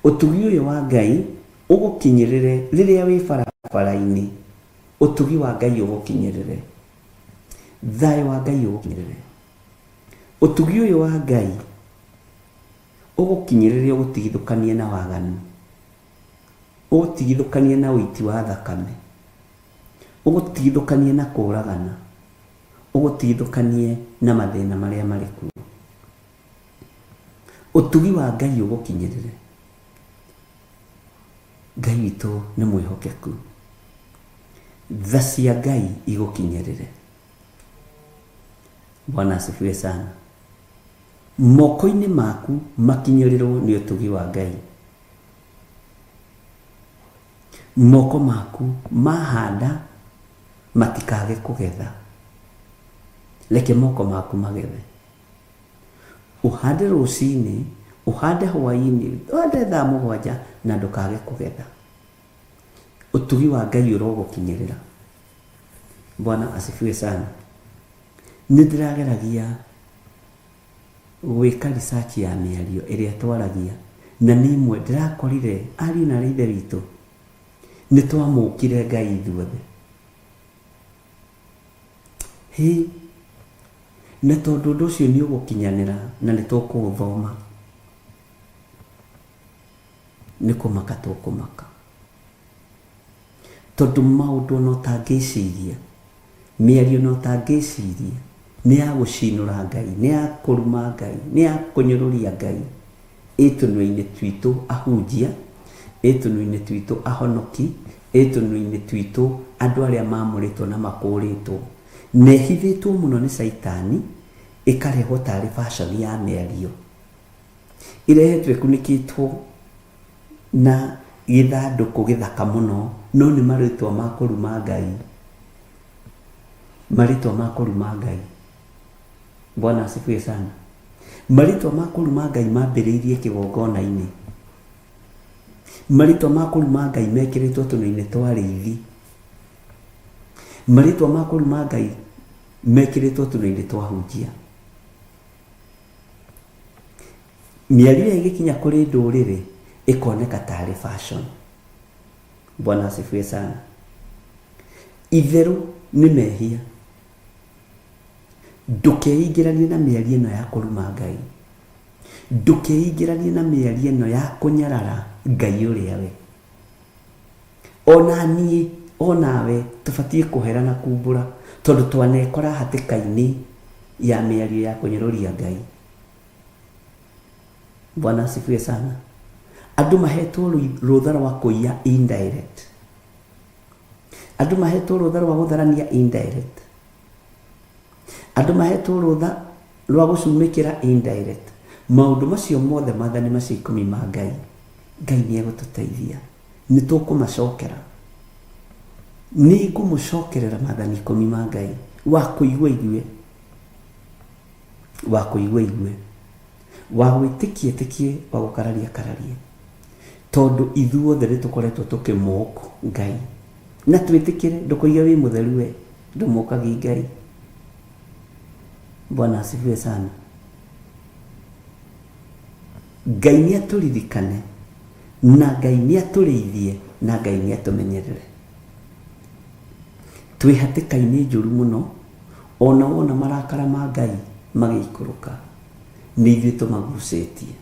Ũtugi ũyũ wa Ngai ũgũkinyĩrĩre rĩrĩa wĩ barabara-inĩ, ũtugi wa Ngai ũgũkinyĩrĩre, thayũ wa Ngai ũgũkinyĩrĩre. Ũtugi ũyũ wa Ngai ũgũkinyĩrĩre ũgũtigithũkanie na waganu, ũgũtigithũkanie na ũiti wa thakame, ũgũtigithũkanie na kũũragana, ũgũtigithũkanie na mathĩna marĩa marĩ kuo. Ũtugi wa Ngai ũgũkinyĩrĩre. Ngai witũ nĩ mwĩhokeku, tha cia Ngai igũkinyĩrĩre. Bwana asifiwe sana. Moko-inĩ maku makinyĩrĩrwo nĩ ũtugi wa Ngai. Moko maku mahanda matikage kũgetha, reke moko maku magethe. Ũhande rũcinĩ, ũhande hwaĩ-inĩ, ũhande thaa mũgwanja na ndũkage kũgetha. Ũtugi wa Ngai ũrogũkinyĩrĩra. Bwana asifiwe sana. Nĩ ndĩrageragia gwĩka research ya mĩario ĩrĩa twaragia, na nĩ imwe ndĩrakorire ariũ na aarĩ a Ithe witũ nĩ twamũkire Ngai ithuothe. Na tondũ ũndũ ũcio nĩ ũgũkinyanĩra na nĩ tũkũũthoma, nĩ kũmaka tũkũmaka, tondũ maũndũ ona ũtangĩciria, mĩario ona ũtangĩciria nĩ ya gũcinũra Ngai, nĩ ya kũruma Ngai, nĩ ya kũnyũrũria Ngai. Ĩtũnua-inĩ twitũ ahunjia, ĩtũnua-inĩ twitũ ahonoki, ĩtũnua-inĩ twitũ andũ arĩa mamũrĩtwo na makũrĩtwo, nehithĩtwo mũno nĩ Saitani, ĩkarehwo tarĩ fashion ya mĩario, ĩrehetwo ĩkunĩkĩtwo na gĩthandũkũ gĩthaka mũno, no nĩ marĩtwa ma kũruma Ngai. maritwa ma kũruma Ngai. Bwana asifiwe sana. Maritwa ma kũruma Ngai mambĩrĩirie kĩgongona-inĩ. Maritwa ma kũruma Ngai mekĩrĩtwo tũnua-inĩ twa rĩithi. Maritwa ma kũruma Ngai mekĩrĩtwo tũnua-inĩ twa hunjia. Mĩario ĩgĩkinya kũrĩ ndũrĩrĩ ĩkoneka tarĩ fashion. Bwana asifiwe sana. Itherũ nĩ mehia. Ndũkeingĩranie na mĩario ĩno ya kũruma Ngai. Ndũkeingĩranie na mĩario ĩno ya kũnyarara Ngai ũrĩa we. Ona niĩ onawe tũbatiĩ kũherana kumbũra tondũ twanekora hatĩka-inĩ ya mĩario ya kũnyũrũria Ngai. Bwana asifiwe sana. Andũ mahetwo rũtha rwa kũiya indirect. Andũ mahetwo rũtha rwa gũtharania indirect. Andũ mahetwo rũtha rwa gũcumĩkĩra indirect. Maũndũ macio mothe maathani macio 10 ma Ngai. Ngai nĩ egũtũteithia. Nĩ tũkũmacokera. Nĩ ngũmũcokerera maathani 10 ma Ngai. Wa kũigua igue. Wa kũigua igue. Wa gwĩtĩkia tĩkie, wa gũkararia kararie. Tondũ ithuothe nĩ tũkoretwo tũkĩmũũkwo Ngai. Na twĩtĩkĩre ndũkũiga wĩ mũtheru we, ndũmũũkagi Ngai. Bwana asifiwe sana. Ngai nĩ atũririkane, na Ngai nĩ atũrĩithie, na Ngai nĩ atũmenyerere. Twĩ hatĩka-inĩ njũru mũno, ona wona marakara ma Ngai magĩikũrũka, nĩ ithuĩ tũmagucĩtie.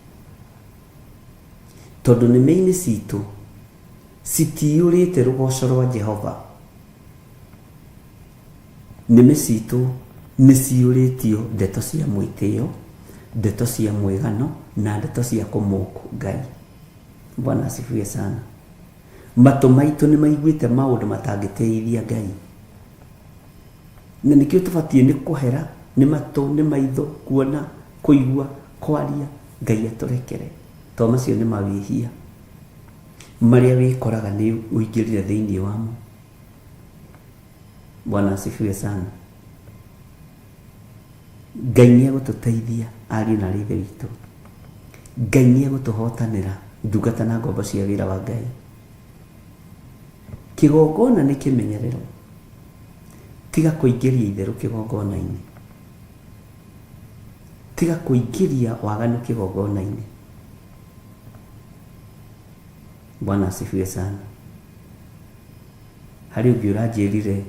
Tondũ nĩmĩ-inĩ citũ citiũrĩte rũgoco rwa Jehova. Nĩmĩ citũ nĩ ciũrĩtio ndeto cia mwĩtĩo, ndeto cia mwĩgano na ndeto cia kũmũũkwo Ngai. Bwana asifiwe sana. Matũ maitũ nĩ maiguĩte maũndũ matangĩteithia Ngai. Na nĩkĩo tũbatiĩ nĩ kũhera, nĩ matũ, nĩ maitho, kuona, kũigua, kwaria, Ngai atũrekere. Tondũ macio nĩ mawĩhia marĩa wĩkoraga nĩ ũingĩrire thĩinĩ wamo. Bwana asifiwe sana. Ngai nĩ egũtũteithia ariũ na ithe witũ. Ngai nĩ egũtũhotanĩra ndungata na ngombo cia wĩra wa Ngai. Kĩgongona nĩ kĩmenyerero. Tiga kũingĩria itherũ kĩgongona-inĩ. Tiga kũingĩria waganu kĩgongona-inĩ. Bwana asifiwe sana. Harĩ ũngĩ ũranjĩrire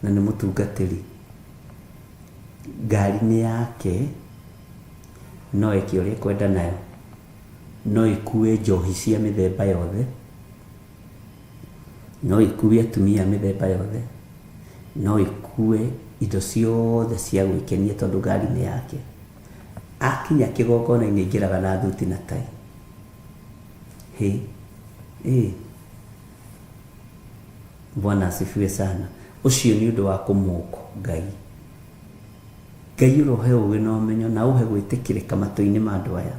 na nĩ mũtungatĩri, ngari nĩ yake, no ĩke ũrĩa kwenda nayo, no ĩkue njohi cia mĩthemba yothe, no ĩkue atumia mĩthemba yothe, no ĩkue indo ciothe cia gwĩkenia tondũ ngari nĩ yake. Akinya kĩgongona-inĩ aingĩraga na thuti na tai. Bwana asifiwe sana. Ũcio nĩ ũndũ wa kũmũũkwo Ngai. Ngai ũrohe ũũgĩ na ũmenyo na ũhe gwĩtĩkĩrĩka matũ-inĩ ma andũ aya.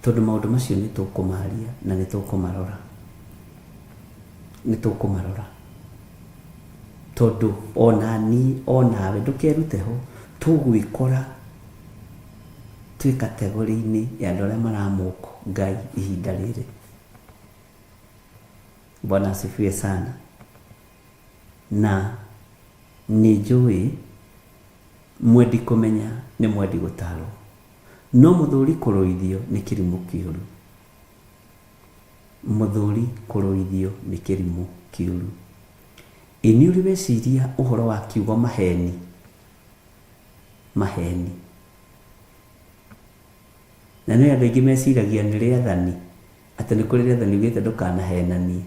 Tondũ maũndũ macio nĩ tũkũmaria na nĩ tũkũmarora. Nĩ tũkũmarora. Tondũ ona niĩ onawe ndũkerute ho, tũgwĩkora twĩ kategori-inĩ ya andũ arĩa maramũũkwo Ngai ihinda rĩrĩ. Bwana asifiwe sana. Na nĩ njũĩ mwendi kũmenya nĩ mwendi gũtarwo, no mũthuri kũrũithio nĩ kĩrimũ kĩũru. Mũthuri kũrũithio nĩ kĩrimũ kĩũru. Nĩ ũrĩ weciria ũhoro wa kiugo maheni? Maheni. Na nĩ andũ aingĩ meciragia nĩ rĩathani, atĩ nĩ kũrĩ rĩathani ugĩte ndũkanahenanie.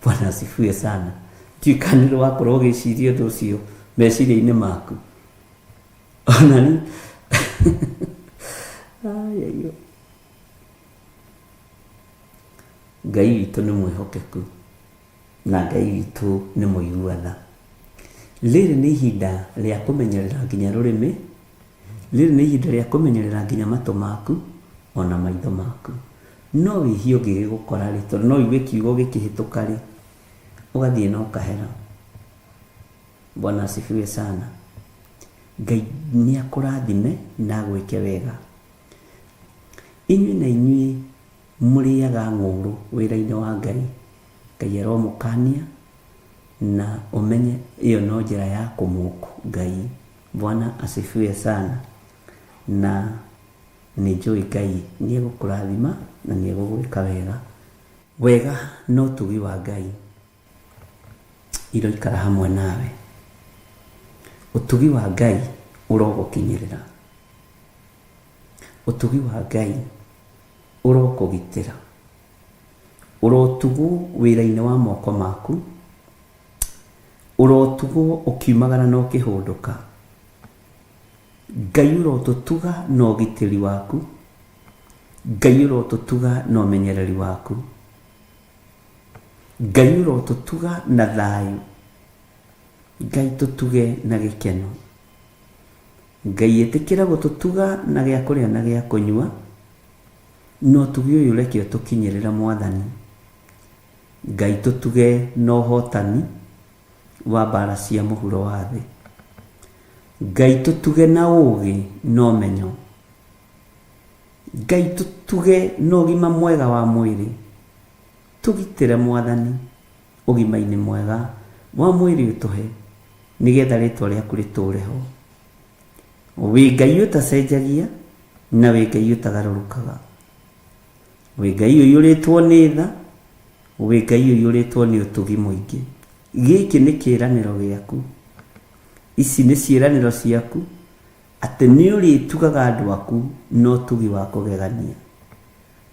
Bwana asifiwe sana. Tikanĩrwo wakorwo ũgĩciria ũndũ ũcio meciria-inĩ maku. Ona ni ayayo. Ngai witũ nĩ mwĩhokeku na Ngai witũ nĩ mũiguana. Rĩrĩ nĩ ihinda rĩa kũmenyerera nginya rũrĩmĩ. Rĩrĩ nĩ ihinda rĩa kũmenyerera nginya matũ maku ona maitho maku. No wĩhio ũngĩgĩgũkora rĩ, tondũ no igue kiugo gĩkĩhĩtũka rĩ, ũgathiĩ na ũkahera. Bwana asifiwe sana. Ngai nĩ akũrathime na gwĩke wega. Inyuĩ na inyuĩ mũrĩaga ng'ũrũ wĩra-inĩ wa Ngai. Ngai aromũkania na ũmenye iyo no njĩra ya kũmũkũ Ngai. Bwana asifiwe sana. Na nĩ njũĩ Ngai nĩ egũkũrathima na nĩ egũgwĩka wega. Wega no ũtugi wa Ngai iroikara hamwe nawe. Ũtugi wa Ngai ũrogũkinyĩrĩra. Ũtugi wa Ngai ũrokũgitĩra. Ũrotugwo wĩra-inĩ wa moko maku. Ũrotugwo ũkiumagara na ũkĩhũndũka. Ngai ũrotũtuga na ũgitĩri waku. Ngai ũrotũtuga na ũmenyereri waku. Ngai ũrotũtuga na thayũ. Ngai tũtuge na gĩkeno. Ngai etĩkĩra gũtũtuga na gĩa kũrĩa na gĩa kũnyua. No tugi ũyũ reke ũtũkinyĩrĩra Mwathani. Ngai tũtuge na ũhotani wa mbara cia mũhuro wa thĩ. Ngai tũtuge na ũũgĩ na ũmenyo. Ngai tũtuge na ũgima mwega wa mwĩrĩ. Tũgitĩre Mwathani ũgima-inĩ mwega wa mwĩrĩ ũtũhe, nĩgetha rĩtwa rĩaku rĩtũũre ho. Wĩ Ngai ũtacenjagia na wĩ Ngai ũtagarũrũkaga. Wĩ Ngai ũiyũrĩtwo nĩ tha. Wĩ Ngai ũiyũrĩtwo nĩ ũtugi mũingĩ. Gĩkĩ nĩ kĩĩranĩro gĩaku. Ici nĩ ciĩranĩro ciaku atĩ nĩ ũrĩtugaga andũ aku no ũtugi wa kũgegania.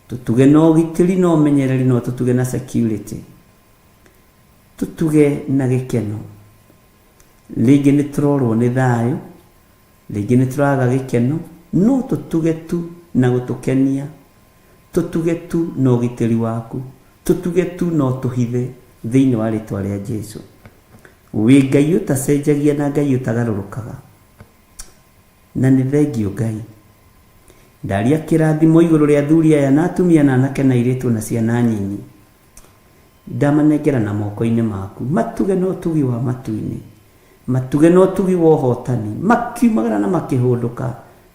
Tũtuge na ũgitĩri na ũmenyereri, no tũtuge na security. Tũtuge na gĩkeno. Rĩngĩ nĩ tũrorwo nĩ thayũ, rĩngĩ nĩ tũraga gĩkeno, no tũtuge tu na gũtũkenia. Tũtuge tu na ũgitĩri waku. Tũtuge tu na ũtũhithe thĩinĩ wa rĩtwa rĩa Jesũ. Wĩ Ngai ũtacenjagia na Ngai ũtagarũrũkaga. Na nĩ thengio Ngai. Ndaria kĩrathimo igũrũ rĩa athuri aya na atumia na anake na airĩtu na ciana nyinyi. Ndamanengera na moko-inĩ maku. Matuge na ũtugi wa matu-inĩ. Matuge na ũtugi wa ũhotani. Makiumagara na makĩhũndũka.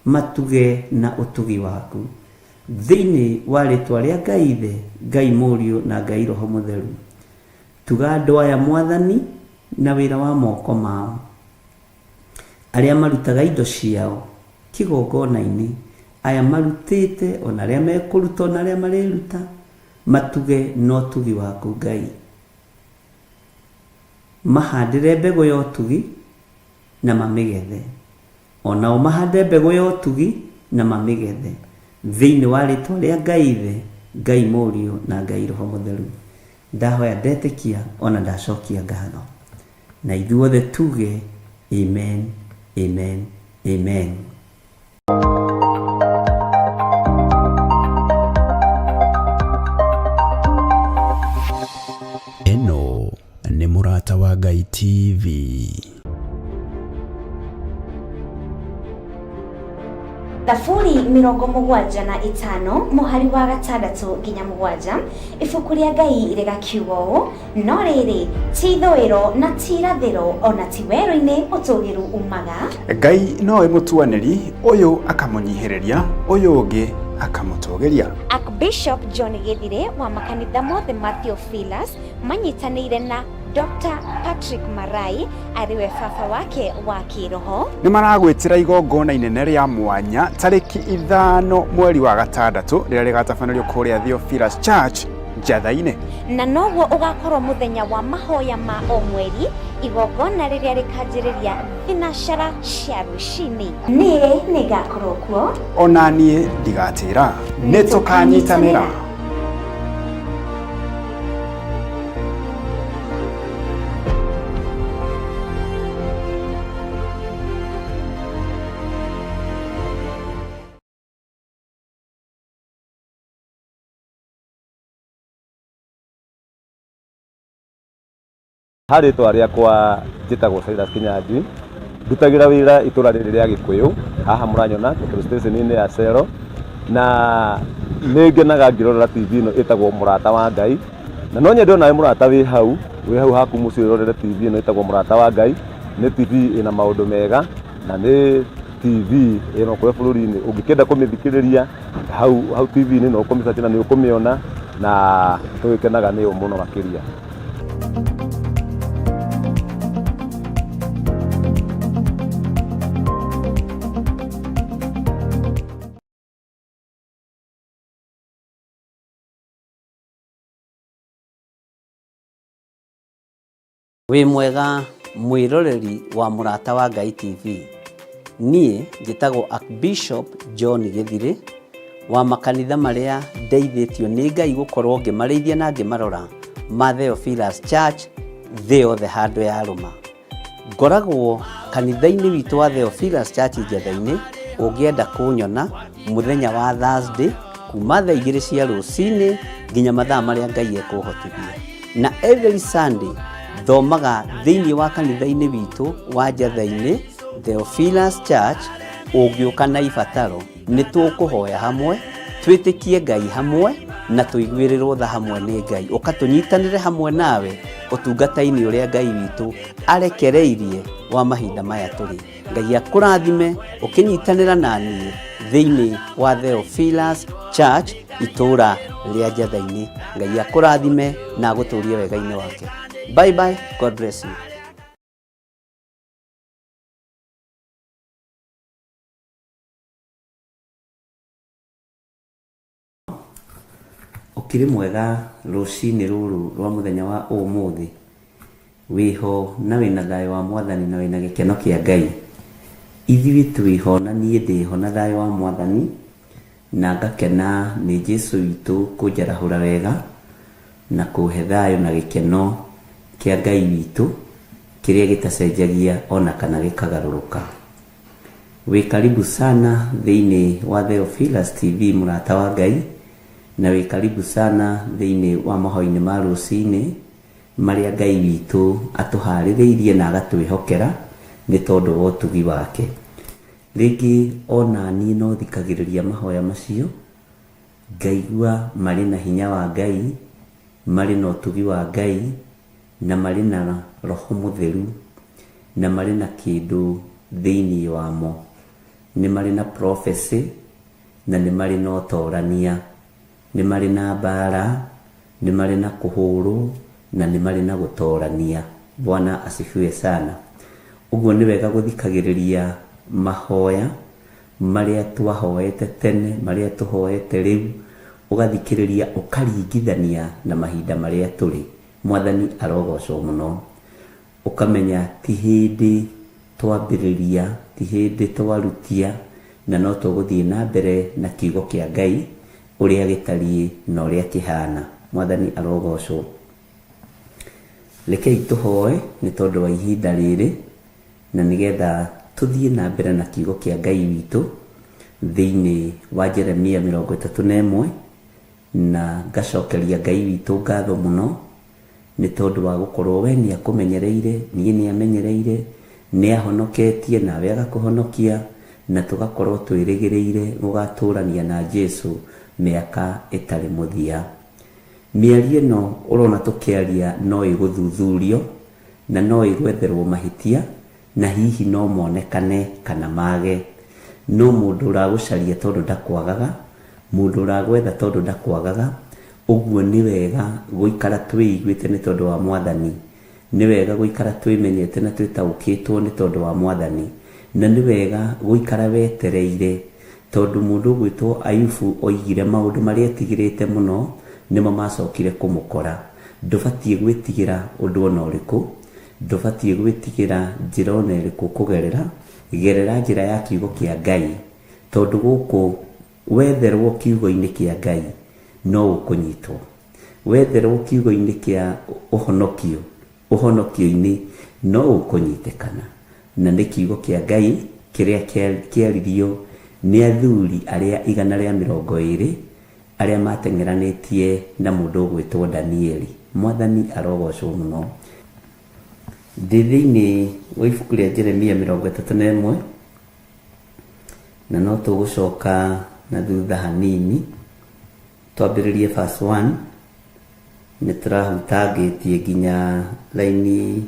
Matuge na ũtugi waku. Thĩinĩ wa rĩtwa rĩa Ngai Ithe, Ngai Mũriũ na Ngai Roho Mũtheru. Tuga andũ aya Mwathani na wĩra wa moko mao. Arĩa marutaga indo ciao kĩgongona-inĩ. Aya marutĩte, ona arĩa mekũruta, ona arĩa mareruta. Matuge na ũtugi waku Ngai. Mahandĩre mbegũ ya ũtugi na mamĩgethe. Onao mahande mbegũ ya ũtugi na mamĩgethe. Thĩinĩ wa rĩtwa rĩa Ngai Ithe, Ngai Mũriũ na Ngai Roho Mũtheru. Ndahoya ndetĩkia ona ndacokia ngatho. Na ithuothe tuge amen, amen, amen. Eno nĩ Mũrata wa Ngai TV. Thaburi 75 mũhari wa 6 nginya 7. Ibuku rĩa Ngai rĩgakiuga ũũ: no rĩrĩ ti ithũĩro na ti irathĩro, ona ti werũ-inĩ ũtũgĩru umaga. Ngai nowe mũtuanĩri, ũyũ akamũnyihĩrĩria, ũyũ ũngĩ akamũtũgĩria. Archbishop John Gĩthire wa makanitha mothe ma Theophilus manyitanĩire na Dr. Patrick Marai ariwe baba wake wa kĩroho. Nĩ maragwĩtĩra igongona inene rĩa mwanya tarĩki 5 mweri wa 6 rĩrĩa rĩgatabanĩrio kũrĩa Theophilus Church Njatha-inĩ. Na noguo ũgakorwo mũthenya wa mahoya ma o mweri, igongona rĩrĩa rĩkanjĩrĩria thinacara cia rũcinĩ. Niĩ nĩ ngakorwo kuo, ona niĩ ndigatĩra. Nĩ tũkanyitanĩra. Harĩ rĩtwa rĩakwa njĩtagwo Silas Kinyanjui, ndutagĩra wĩra itũra rĩrĩ rĩa Gĩkũyũ, haha mũranyona petrol station-inĩ ya Cero, na nĩ ngenaga ngĩrorera TV ĩno ĩtagwo Mũrata wa Ngai, na no nyende onawe mũrata wĩ hau haku mũciĩ ũrorere TV ĩno ĩtagwo Mũrata wa Ngai, nĩ TV ĩna maũndũ mega na nĩ TV ĩno kwa bũrũri-inĩ ũngĩkenda kũmĩthikĩrĩria hau TV-inĩ no ũkũmĩcaria na nĩ ũkũmĩona na tũgĩkenaga nĩyo mũno makĩria. Wĩ mwega mwĩroreri wa Mũrata wa Ngai TV. Niĩ njĩtagwo Archbishop John Gĩthirĩ wa makanitha marĩa ndeithĩtio nĩ Ngai gũkorwo ngĩmarĩithia na ngĩmarora ma Theophilus Church thĩ yothe handũ ya rũma. Ngoragwo kanitha-inĩ witũ wa Theophilus Church Njatha-inĩ. Ũngĩenda kũnyona mũthenya wa Thursday kuma thaa 2 cia rũcinĩ nginya mathaa marĩa Ngai ekũhotithia. Na every Sunday thomaga thĩinĩ wa kanitha-inĩ witũ wa Njatha-inĩ Theophilus Church. Ũngĩũka na ibataro nĩ tũkũhoya hamwe, twĩtĩkie Ngai hamwe na tũiguĩrĩrwo tha hamwe nĩ Ngai. Ũkatũnyitanĩre hamwe nawe ũtungata-inĩ ũrĩa Ngai witũ arekereirie wa mahinda maya tũrĩ. Ngai akũrathime ũkĩnyitanĩra na niĩ thĩinĩ wa Theophilus Church itũũra rĩa Njatha-inĩ. Ngai akũrathime na agũtũũrie wega-inĩ wake. Bye bye. God bless you. Ũkĩrĩ mwega rũcinĩ rũrũ rwa mũthenya wa ũmũthĩ. Wĩho na wĩna thayũ wa Mwathani na wĩna gĩkeno kĩa Ngai. Ithuĩ twĩho na niĩ ndĩho na thayũ wa Mwathani na ngakena nĩ Jesũ witũ kũnjarahũra wega na kũhe thayũ na gĩkeno kĩa Ngai witũ kĩrĩa gĩtacenjagia ona kana gĩkagarũrũka. Wĩ karibu sana thĩinĩ wa Theophilus TV Mũrata wa Ngai, na wĩ karibu sana thĩinĩ wa mahoya-inĩ ma rũcinĩ marĩa Ngai witũ atũharĩrĩirie na agatwĩhokera nĩ tondũ wa ũtugi wake. Rĩngĩ ona niĩ no thikagĩrĩria mahoya macio ngaigua marĩ na hinya wa Ngai, marĩ na ũtugi wa Ngai, na marĩ na Roho Mũtheru, na marĩ na kĩndũ thĩinĩ wamo. Nĩ marĩ na prophecy, na nĩ marĩ na ũtorania, nĩ marĩ na mbara, nĩ marĩ na kũhũrwo, na nĩ marĩ na gũtorania. Bwana asifiwe sana. Ũguo nĩ wega gũthikagĩrĩria mahoya marĩa twahoete tene, marĩa tũhoete rĩu, ũgathikĩrĩria ũkaringithania na mahinda marĩa tũrĩ. Mwathani arogocwo mũno. Ũkamenya ti hĩndĩ twambĩrĩria, ti hĩndĩ twarutia, na no tũgũthiĩ na mbere na kiugo kĩa Ngai ũrĩa gĩtariĩ na ũrĩa kĩhana. Mwathani arogocwo. Rekei tũhoe nĩ tondũ wa ihinda rĩrĩ na nĩgetha tũthiĩ na mbere na kiugo kĩa Ngai witũ thĩinĩ wa Jeremia 31, na ngacokeria Ngai witũ ngatho mũno nĩ tondũ wa gũkorwo we nĩ akũmenyereire, niĩ nĩ amenyereire, nĩ ahonoketie nawe agakũhonokia, na tũgakorwo twĩrĩgĩrĩire gũgatũrania na Jesũ mĩaka ĩtarĩ mũthia. Mĩario ĩno ũrona tũkĩaria no ĩgũthuthurio na no ĩgwetherwo mahĩtia, na hihi no monekane kana mage. No mũndũ ũragũcaria tondũ ndakwagaga, mũndũ ũragwetha tondũ ndakwagaga. Ũguo nĩ wega gũikara twĩiguĩte nĩ tondũ wa Mwathani, nĩ wega gũikara twĩmenyete na twĩtaũkĩtwo nĩ tondũ wa Mwathani, na nĩ wega gũikara wetereire tondũ mũndũ ũgwĩtwo Ayubu oigire maũndũ marĩa etigĩrĩte mũno nĩmo macokire kũmũkora. Ndũbatiĩ gwĩtigĩra ũndũ ona ũrĩkũ, ndũbatiĩ gwĩtigĩra njĩra ona ĩrĩkũ kũgerera, gerera njĩra ya kiugo kĩa Ngai, tondũ gũkũ wetherwo kiugo-inĩ kĩa Ngai no ũkũnyitwo. Wetherwo kiugo-inĩ kĩa ũhonokio, ũhonokio-inĩ no ũkũnyitĩkana. Na nĩ kiugo kĩa Ngai kĩrĩa kĩaririo nĩ athuri arĩa 120 arĩa mateng'eranĩtie na mũndũ ũgwĩtwo Danieli. Mwathani arogocwo mũno. Ndĩ thĩinĩ wa ibuku rĩa Jeremia 31, na no tũgũcoka na thutha hanini twambĩrĩrie verse 1. Nĩ tũrahutangĩtie nginya laini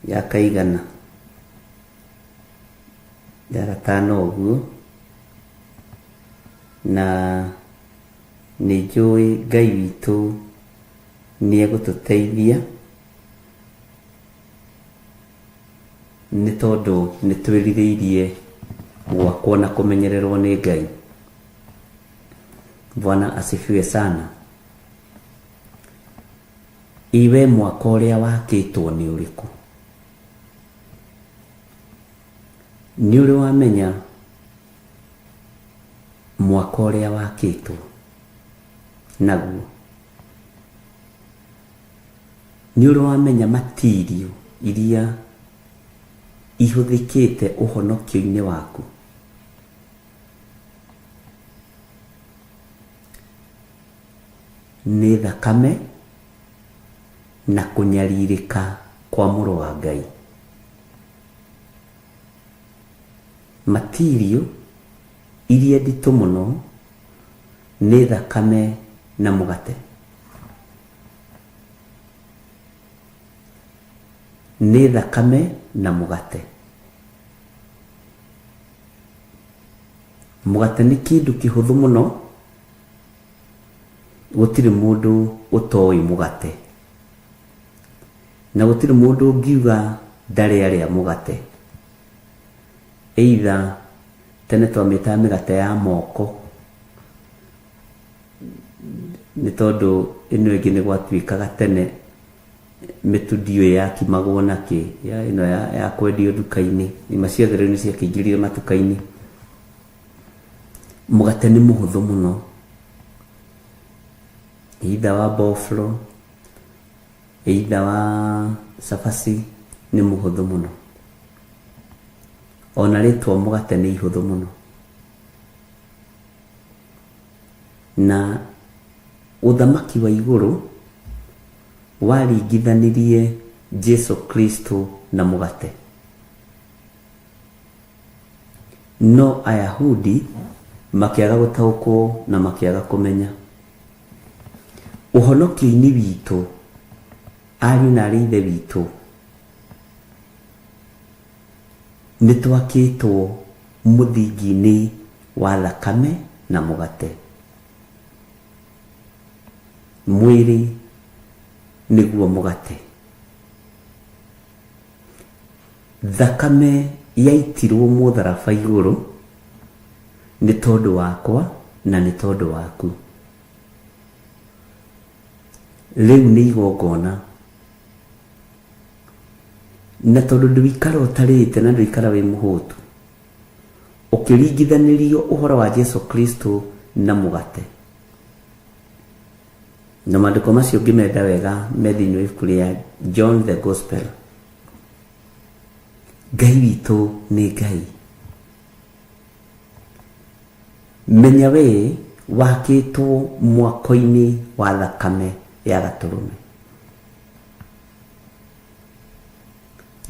ya kaigana ya gatano uguo, na nijui Ngai witu ni egututeithia ni tondu ni twiritheirie gwakwo na kumenyererwo ni Ngai. Bwana asifiwe sana. Iwe mwaka uria wakitwo ni uriku? Ni uri wamenya mwaka uria wakitwo naguo? Ni uri wamenya material iria ihuthikite uhonokio-ini waku? Ni thakame na kunyaririka kwa Mũrũ wa Ngai. Material iria nditu muno ni thakame na mugate. Ni thakame na mugate. Mugate ni kindu kihuthu muno, gutiri mundu utoi mugate, na gutiri mundu ungiuga ndari aria mugate. Either tene twamita migate ya moko, ni tondu ino ingi ni gwatuikaga tene mitudio ya kimagwo naki ya ino ya kwendio duka-ini, ima ciothe riu ni ciakingirire matuka-ini. Mugate ni muhuthu muno, either wa boflo, either wa cabaci, ni muhuthu muno. Ona ritwa mugate ni ihuthu muno, na uthamaki wa iguru waringithanirie Jesu Kristo na mugate. No Ayahudi makiaga gutaukwo na makiaga kumenya uhonokio-ini witu, ari na rithe witu, ni twakitwo muthingi-ini wa thakame na mugate. Mwiri niguo mugate. Thakame yaitirwo mutharaba iguru ni tondu wakwa na ni tondu waku. Riu ni igongona, na tondu ndwikara utarite na ndwikara wi muhutu, ukiringithanirio uhoro wa Jesu Kristo na mugate. Na maandiko macio ngimenda wega me thiini wa ibuku ria John the Gospel. Ngai witu ni Ngai. Menya we wakitwo mwako-ini wa thakame ya gaturume.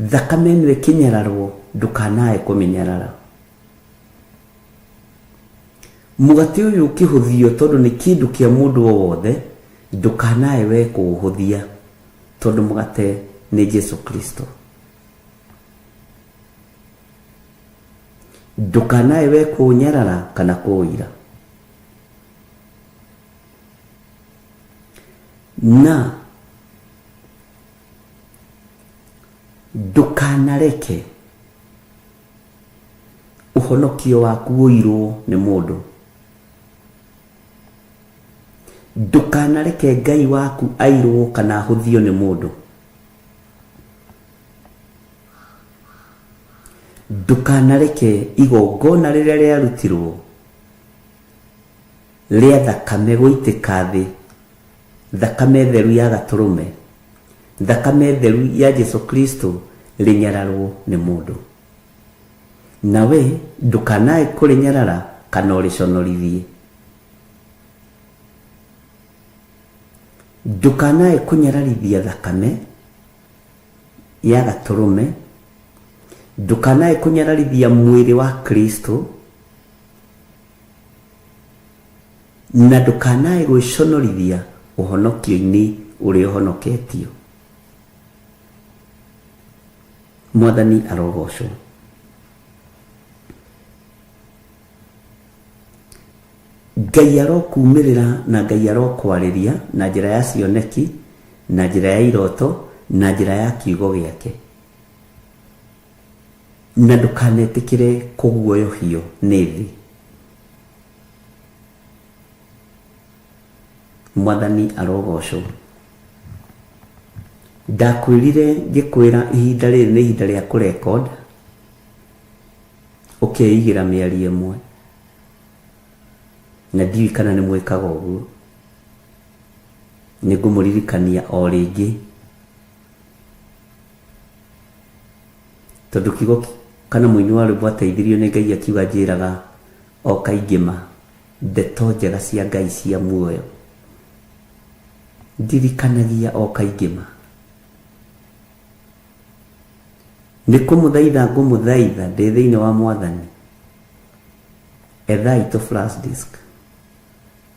Thakame ni kinyararwo, ndukanae kuminyarara. Mugate uyu kihuthio tondu ni kindu kia mundu wothe, ndukanae we kuuhuthia tondu mugate ni Jesu Kristo. Ndukanae we kuunyarara kana kuuira. Na ndukanareke uhonokio waku uirwo ni mundu. Ndukanareke Ngai waku airwo kana ahuthio ni mundu. Ndukanareke igongona riria riarutirwo ria thakame guitika thi, thakame theru ya gaturume, thakame theru ya Jesu Kristo rinyararwo ni mundu. Nawe ndukanae kurinyarara kana uriconorithie. Ndukanae kunyararithia thakame ya gaturume, ndukanae kunyararithia mwiri wa Kristo, na ndukanae gwiconorithia uhonokio-ini uri uhonoketio. Mwathani arogocwo. Ngai arokuumĩrĩra na Ngai arokwarĩria na njĩra ya cioneki, na njĩra ya iroto, na njĩra ya kiugo gĩake. Na ndũkanetĩkĩre kũguoyohio nĩ thĩ. Mwathani arogocwo. Ndakwĩrire ngĩkwĩra ihinda rĩrĩ nĩ ihinda rĩa kũrekoda, ũkeigĩra mĩario ĩmwe, na ndiũĩ kana nĩ mwĩkaga ũguo. Nĩ ngũmũririkania o rĩngĩ, tondũ kiugo kana mũini wa rwĩmbo ateithirio nĩ Ngai akiuga njĩraga o kaingĩma ndeto njega cia Ngai cia muoyo. Ndirikanagia o kaingĩma. Nĩ kũmũthaitha ngũmũthaitha ndĩ thĩinĩ wa Mwathani, etha ito flash disk,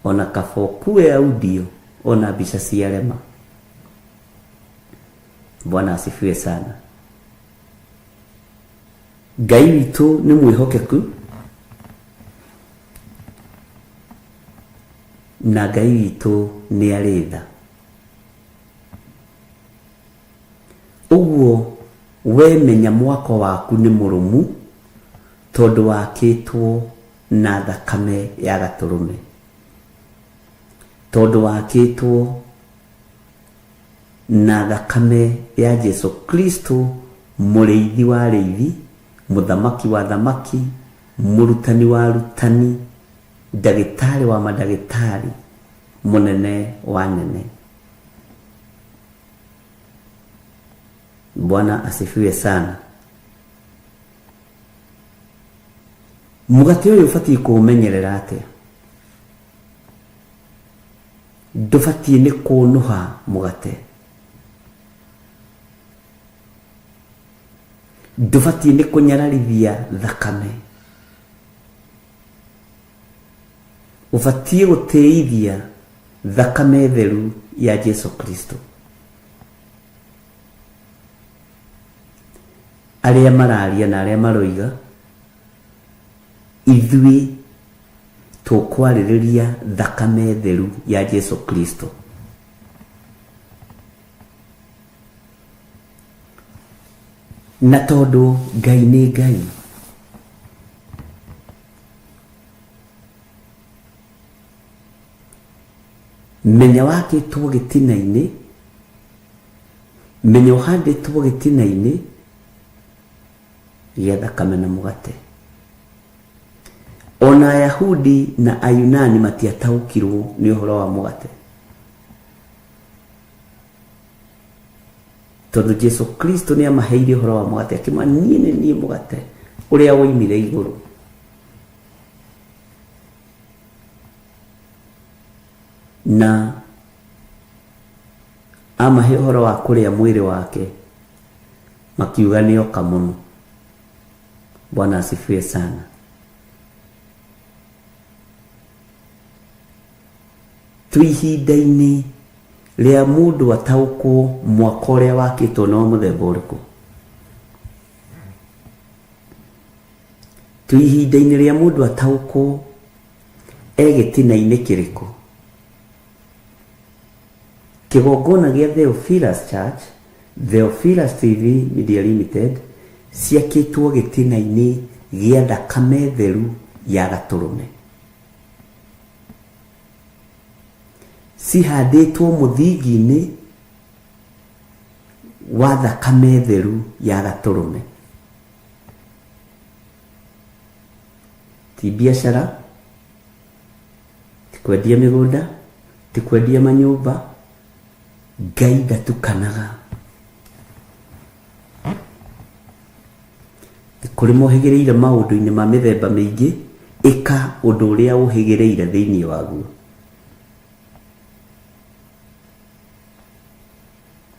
ona kabokue audio, ona mbica cia rema. Bwana asifiwe sana. Ngai witũ nĩ mwĩhokeku, na Ngai witũ nĩ arĩ tha. Ũguo we menya mwako waku nĩ mũrũmu, tondũ wakĩtwo na thakame ya gatũrũme, tondũ wakĩtwo na thakame ya Jesu Kristo, mũrĩithi wa rĩithi, mũthamaki wa thamaki, mũrutani wa arutani, ndagĩtarĩ wa mandagĩtarĩ, mũnene wa nene. Bwana asifiwe sana. Mũgate ũyũ ũbatiĩ kũũmenyerera atĩa? Ndũbatiĩ nĩ kũnũha mũgate. Ndũbatiĩ nĩ kũnyararithia thakame. Ũbatiĩ gũtĩithia thakame theru ya Jesu Kristo. Arĩa mararia na arĩa maroiga, ithuĩ tũkwarĩrĩria thakame theru ya Jesu Kristo. Na tondũ Ngai nĩ Ngai, menya wakĩtwo gĩtina-inĩ, menya ũhandĩtwo gĩtina-inĩ gĩa thakame na mũgate. Ona Ayahudi na Ayunani matiataũkirwo nĩ ũhoro wa mũgate, tondũ Jesu Kristo nĩ amaheire ũhoro wa mũgate, akĩmwĩra niĩ nĩ niĩ mũgate ũrĩa woimire igũrũ. Na amahe ũhoro wa kũrĩa mwĩrĩ wake, makiuga nĩ oka mũno. Bwana asifiwe sana. Tũihinda-inĩ rĩa mũndũ ataũkwo mwaka ũrĩa wakĩtwo na mũthemba ũrĩkũ. Tũihinda-inĩ rĩa mũndũ ataũkwo gĩtina-inĩ kĩrĩkũ. Kĩgongona gĩa Theophilus Church, Theophilus TV Media Limited, ciakĩtwo gĩtina-inĩ gĩa thakame theru ya gatũrũme. Cihandĩtwo mũthingi-inĩ wa thakame theru ya gatũrũme. Ti biacara, ti kwendia mĩgũnda, ti kwendia manyũmba. Ngai ndatukanaga. Kũrĩ mohĩgĩrĩire maũndũ-inĩ ma mĩthemba mĩingĩ, ĩka ũndũ ũrĩa ũhĩgĩrĩire thĩinĩ waguo.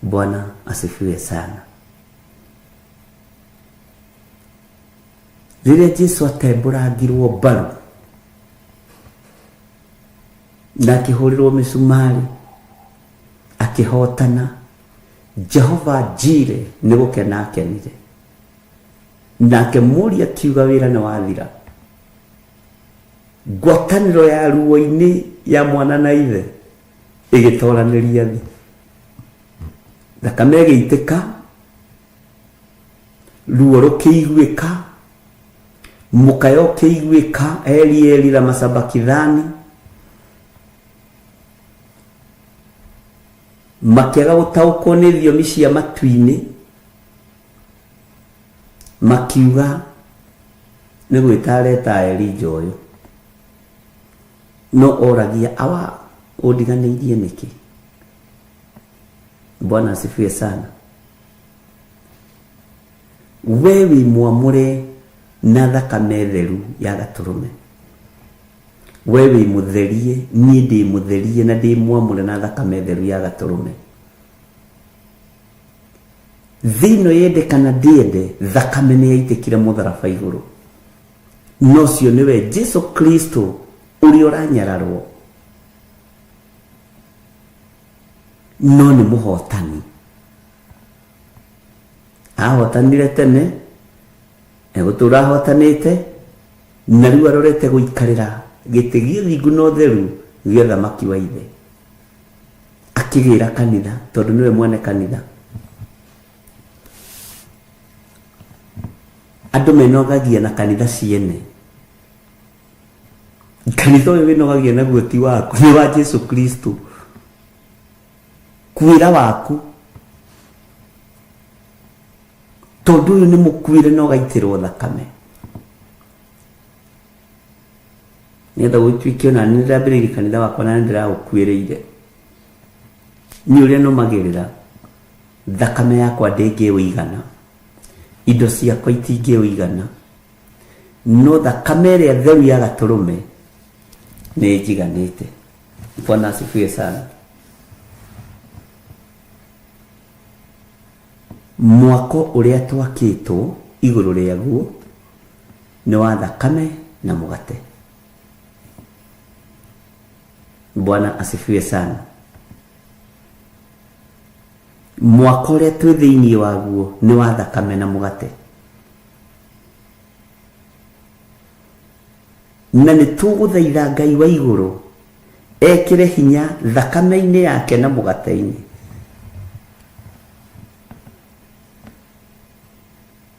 Bwana asifiwe sana. Rĩrĩa Jesu atembũrangirwo mbaru na akĩhũrĩrwo mĩcumarĩ, akĩhotana, Jehova Jire nĩ gũkena akenire. nake mũriũ akiuga wĩra nĩ wathira. Ngwatanĩro ya ruo-inĩ ya mwana na ithe ĩgĩtoranĩria thĩ, thakame ĩgĩitĩka, ruo rũkĩiguĩka, mũkaya ũkĩiguĩka, Eli lama sabakithani, makĩaga gũtaũkwo nĩ thiomi cia matu-inĩ, makiuga nĩ gwĩta areta Elija ũyũ, no oragia awa ũndiganĩirie nĩkĩ? Bwana asifiwe sana. We wĩ mwamũre na thakame theru ya Gatũrũme, we wĩ mũtherie, niĩ ndĩ mũtherie na ndĩ mwamũre na thakame theru ya Gatũrũme. Thĩinĩ yende kana ndĩende, thakame nĩ yaitĩkire mũtharaba igũrũ, no cio nĩwe Jesu Kristo ũrĩa ũranyararwo, no nĩ mũhotani. Ahotanire tene, egũtũra ahotanĩte, na rĩu arorete gũikarĩra gĩtĩ gĩa ũthingu na ũtheru gĩa ũthamaki wa ithe, akĩgĩra kanitha tondũ nĩwe mwene kanitha. Andũ menogagia na kanitha ciene, kanitha ũyũ wĩnogagia naguo ti waku, nĩ wa Jesu Kristo. Kuĩra waku, tondũ ũyũ nĩ mũkuĩre na ũgaitĩrwo thakame. Nĩgetha gũtuĩke ona nĩ ndĩrambĩrĩirie kanitha wakwa na nĩ ndĩraũkuĩrĩire, nĩ ũrĩa nũmagĩrĩra, thakame yakwa ndĩngĩũigana, indo ciakwa itingĩũigana, no thakame ĩrĩa theru ya Gatũrũme nĩ njiganĩte. Bwana asifiwe sana. Mwako ũrĩa twakĩtwo igũrũ rĩaguo nĩ wa thakame na mũgate. Bwana asifiwe sana. Mwako ũrĩa twĩ thĩinĩ waguo nĩ wa thakame na mũgate, na nĩ tũgũthaitha Ngai wa igũrũ ekĩre hinya thakame-inĩ yake na mũgate-inĩ,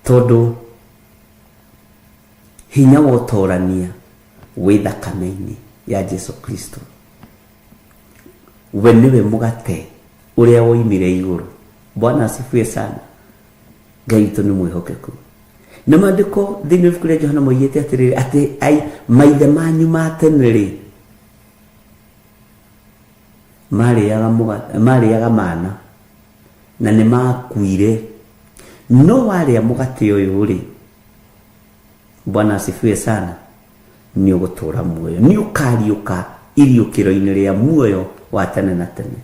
tondũ hinya wa ũtorania wĩ thakame-inĩ ya Jesu Kristo. We nĩwe mũgate ũrĩa woimire igũrũ. Bwana asifiwe sana. Ngai witũ nĩ mwĩhokeku. Na maandĩko thĩinĩ wa ibuku rĩa Johana moigĩte atĩrĩrĩ, atĩ maithe manyu ma tene rĩ, marĩaga mana na nĩ makuire, no warĩa mũgate ũyũ rĩ, Bwana asifiwe sana, nĩ ũgũtũra muoyo, nĩ ũkariũka iriũkĩro-inĩ rĩa muoyo wa tene na tene.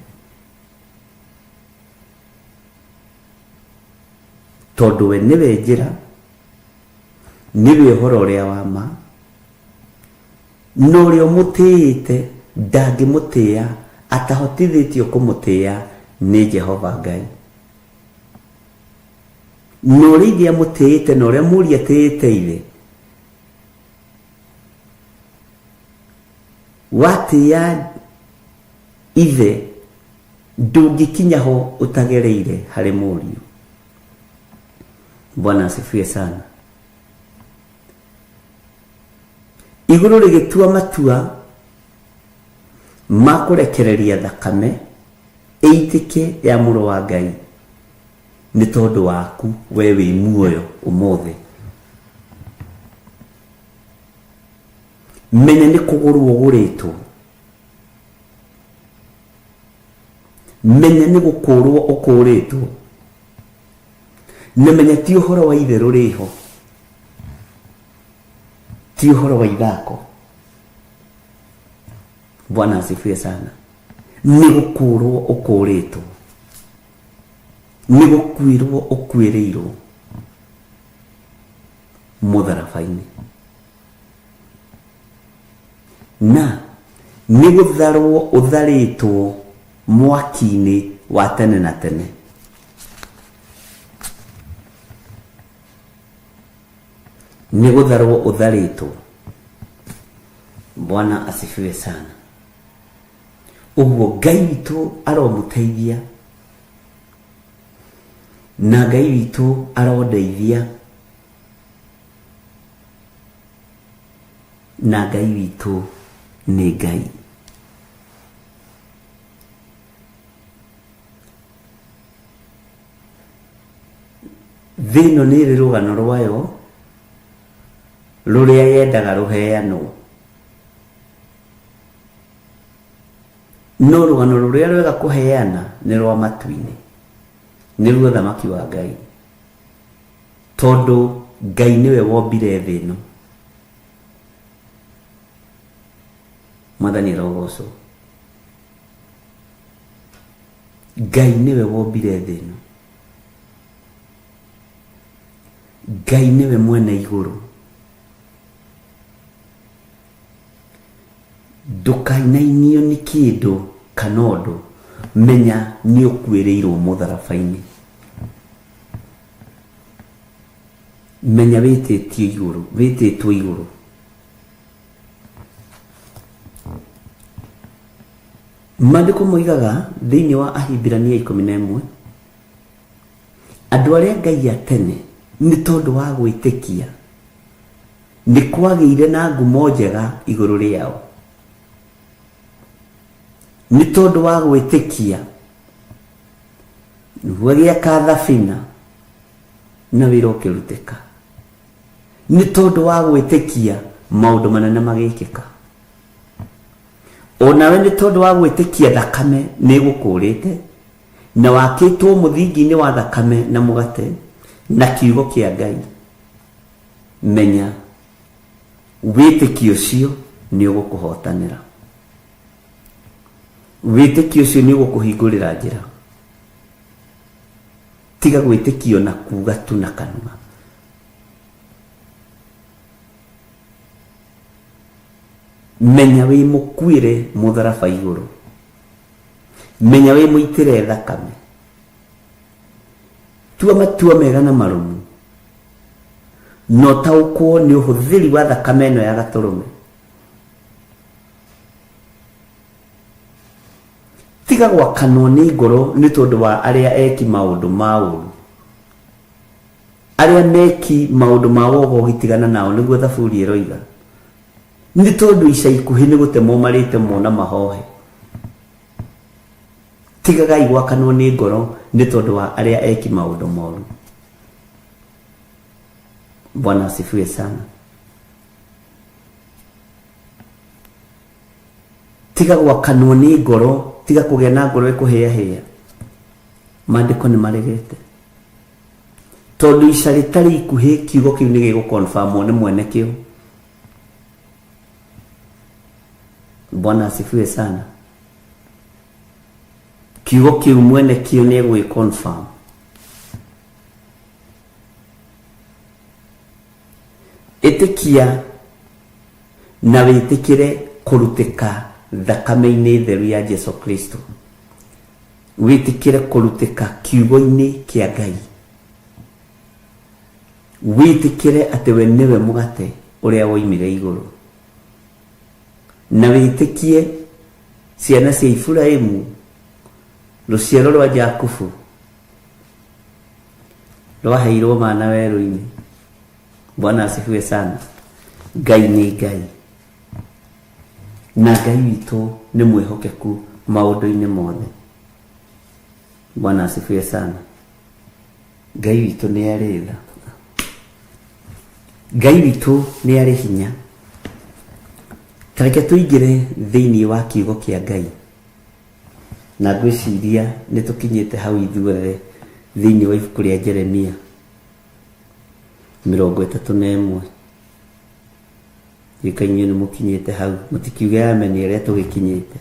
Tondũ we nĩwe njĩra, nĩwe ũhoro ũrĩa wa ma, no ũrĩa ũmũtĩĩte ndangĩmũtĩĩa, atahotithĩtio kũmũtĩĩa nĩ Jehova Ngai. No ũrĩa ithe amũtĩĩte na ũrĩa mũriũ atĩĩte ithe, watĩĩa ithe ndũngĩkinya ho ũtagereire harĩ mũriũ. Bwana asifiwe sana. Igũrũ rĩgĩtua matua ma kũrekereria thakame ĩitĩke ya mũrũ wa Ngai, nĩ tondũ waku we wĩ muoyo ũmũthĩ. Menya nĩ kũgũrwo ũgũrĩtwo, menya nĩ gũkũrwo ũkũrĩtwo, na menya ti ũhoro wa ithe rũrĩho, ti ũhoro wa ithako. Bwana asifiwe sana. Nĩ gũkũrwo ũkũrĩtwo, nĩ gũkuĩrwo ũkuĩrĩirwo mũtharaba-inĩ, na nĩ gũtharwo ũtharĩtwo mwaki-inĩ wa tene na tene. ni gutharwo utharitwo. Bwana asifiwe sana. Uguo Ngai witu aromuteithia na Ngai witu arondeithia na Ngai witu ni Ngai. Thino ni rugano rwayo ruria yendaga ruheanwo. No rugano ruria rwega kuheana ni rwa matu-ini, ni ruo thamaki wa Ngai, tondu Ngai niwe wombire thĩ ĩno. Mwathani rogoco. Ngai niwe wombire thĩ ĩno. Ngai niwe mwene iguru. Ndukainainio ni kindu kana undu, menya ni ukwirirwo mutharabaini. Menya wititio iguru, wititwo iguru. Maandiko moigaga thiini wa Ahibirania 11, andu aria Ngai atene ni tondu wa gwitikia ni kwagĩire na ngumo njega iguru riao. Ni tondu wa gwitikia nĩgũgĩaka thabina na wĩra ũkĩrutĩka. Ni tondu wa gwitikia maundu manene magĩkĩka. Onawe ni tondu wa gwitikia thakame nĩ gũkũrĩte na wakĩtwo mũthingi-inĩ wa thakame na mũgate na kiugo kĩa Ngai. Menya wĩtĩkio ũcio nĩ ũgũkũhotanĩra. Wĩtĩkio ũcio nĩ ũgũkũhingũrĩra njĩra. Tiga gwĩtĩkio na kuuga tu na kanua. Menya wĩ mũkuĩre mũtharaba igũrũ. Menya wĩ mũitĩre thakame. Tua matua mega na marũmu. No taũkwo nĩ ũhũthĩri wa thakame ĩno ya gatũrũme. Tiga gwakanwo nĩ ngoro nĩ tondũ wa arĩa eki maũndũ ma ũru. Arĩa meki maũndũ ma wogo gĩtigana nao nĩguo thaburi ĩroiga. Nĩ tondũ ica ikuhĩ nĩ gũtemwo marĩte mona mahohe. Tigagai gwakanwo nĩ ngoro nĩ tondũ wa arĩa eki maũndũ moru. Bwana asifiwe sana. Tiga gwakanwo nĩ ngoro, tiga kũgĩa na ngoro ĩkũhĩahĩa. Maandĩko nĩ maregete. Tondũ ica rĩtarĩ ikuhĩ kiugo kĩu nĩ gĩgũconfirmwo nĩ mwene kĩo. Bwana asifiwe sana. Kiugo kĩu mwene kĩo nĩ egũgĩconfirm. Ĩtĩkia na wĩtĩkĩre kũrutĩka thakame-inĩ theru ya Jesu Kristo. Wĩtĩkĩre kũrutĩka kiugo-inĩ kĩa Ngai. Wĩtĩkĩre atĩ we nĩwe mũgate ũrĩa woimire igũrũ. Na wĩtĩkie ciana cia Iburahĩmu, rũciaro rwa Jakubu, rwaheirwo mana werũ-inĩ. Bwana asifiwe sana. Ngai nĩ Ngai. Na Ngai witũ nĩ mwĩhokeku maũndũ-inĩ mothe. Bwana asifiwe sana. Ngai witũ nĩ arĩ tha. Ngai witũ nĩ arĩ hinya. Tareke tũingĩre thĩinĩ wa kiugo kĩa Ngai. Na ngwĩciria nĩ tũkinyĩte hau ithuothe thĩinĩ wa ibuku rĩa Jeremia 31. Gĩkainyo nĩ mũkinyĩte hau, mũtikiuge ameni arĩa tũgĩkinyĩte.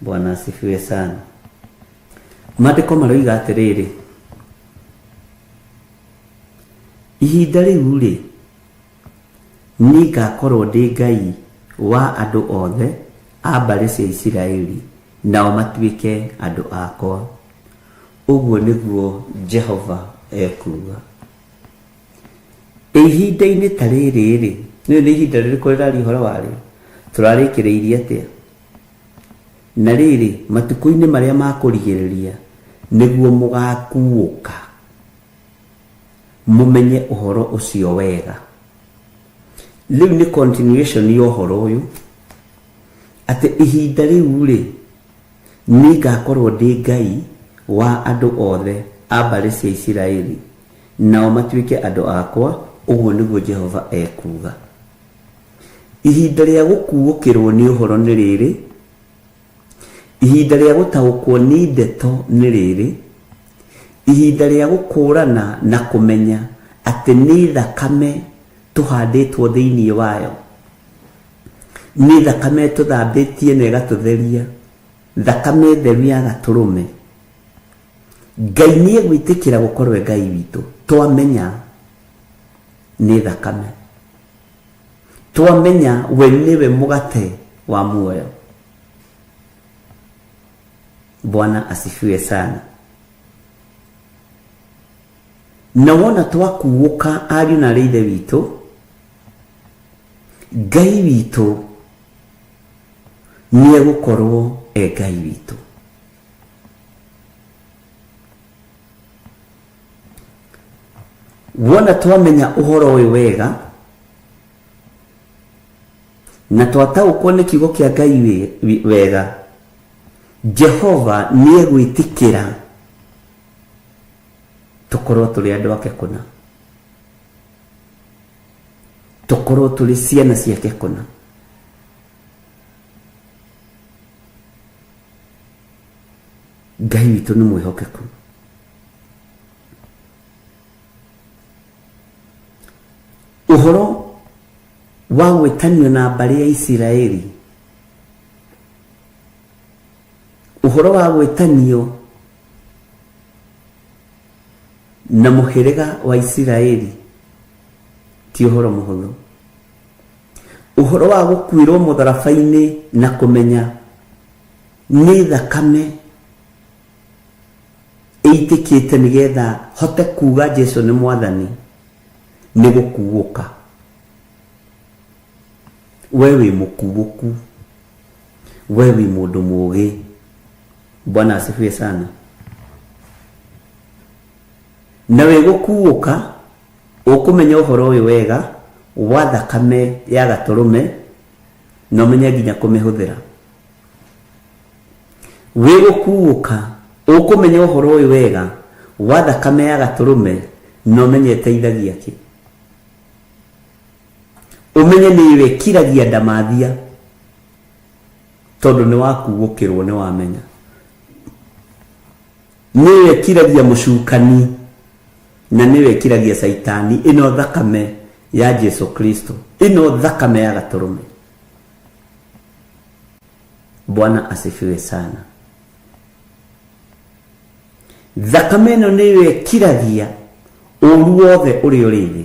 Bwana asifiwe sana. Maandĩko maroiga atĩrĩrĩ, ihinda rĩu rĩ, niĩ ngakorwo ndĩ Ngai wa andũ othe a mbarĩ cia Isiraeli, nao matuĩke andũ akwa. Ũguo nĩguo Jehova ekuga ihinda-inĩ ta rĩrĩ rĩ nĩ ihinda rĩrĩkũ rĩrarĩ ũhoro warĩo tũrarĩkĩrĩirie atĩa na rĩrĩ matukũ-inĩ marĩa makũrigĩrĩria nĩguo mũgakuũka mũmenye ũhoro ũcio wega. Rĩu nĩ continuation ya ũhoro ũyũ atĩ ihinda rĩu rĩ nĩ ngakorwo ndĩ Ngai wa andũ othe a mbarĩ cia Isiraeli nao matuĩke andũ akwa, ũguo nĩguo Jehova ekuga. Ihinda rĩa gũkuũkĩrwo nĩ ũhoro nĩ rĩrĩ, ihinda rĩa gũtaũkwo nĩ ndeto nĩ rĩrĩ, ihinda rĩa gũkũrana na kũmenya atĩ nĩ thakame tũhandĩtwo thĩinĩ wayo, nĩ thakame tũthambĩtie na ĩgatũtheria, thakame theru ya Gatũrũme. Ngai nĩ egwĩtĩkĩra gũkorwo Ngai witũ twamenya nĩ thakame, twamenya we nĩwe mũgate wa muoyo. Bwana asifiwe sana. Na wona twakuũka ariũ na aarĩ a Ithe witũ, Ngai witũ nĩ egũkorwo Ngai witũ. Wona twamenya ũhoro ũyũ wega na twataũkwo nĩ kiugo kĩa Ngai wega, Jehova nĩ egwĩtĩkĩra tukorwo tũrĩ andũ ake kũna, tukorwo tũrĩ ciana ciake kũna. Ngai witũ nĩ mwĩhokeku. Ũhoro wa gwĩtanio na mbarĩ ya Isiraeli, ũhoro wa gwĩtanio na mũhĩrĩga wa Isiraeli ti ũhoro mũhũthũ. Ũhoro wa gũkuĩrwo mũtharaba-inĩ na kũmenya nĩ thakame ĩitĩkĩte nĩgetha hote kuga Jesũ nĩ Mwathani, nĩ gũkuũka. We wĩ mũkuũku, we wĩ mũndũ mũũgĩ. Bwana asifiwe sana. Na we gũkuũka ũkũmenya ũhoro ũyũ wega wa thakame ya Gatũrũme na ũmenye nginya kũmĩhũthĩra. We gũkuũka ũkũmenya ũhoro ũyũ wega wa thakame ya Gatũrũme na ũmenye ĩteithagia kĩ. Ũmenye nĩ wĩkiragia ndamathia tondũ nĩ wakuũkĩrwo, nĩ wamenya. Nĩ wĩkiragia mũcukani na nĩ wĩkiragia Saitani ĩno thakame ya Jesũ Kristo, ĩno thakame ya Gatũrũme. Bwana asifiwe sana. Thakame ĩno nĩ wĩkiragia ũru wothe ũrĩa ũrĩ thĩ,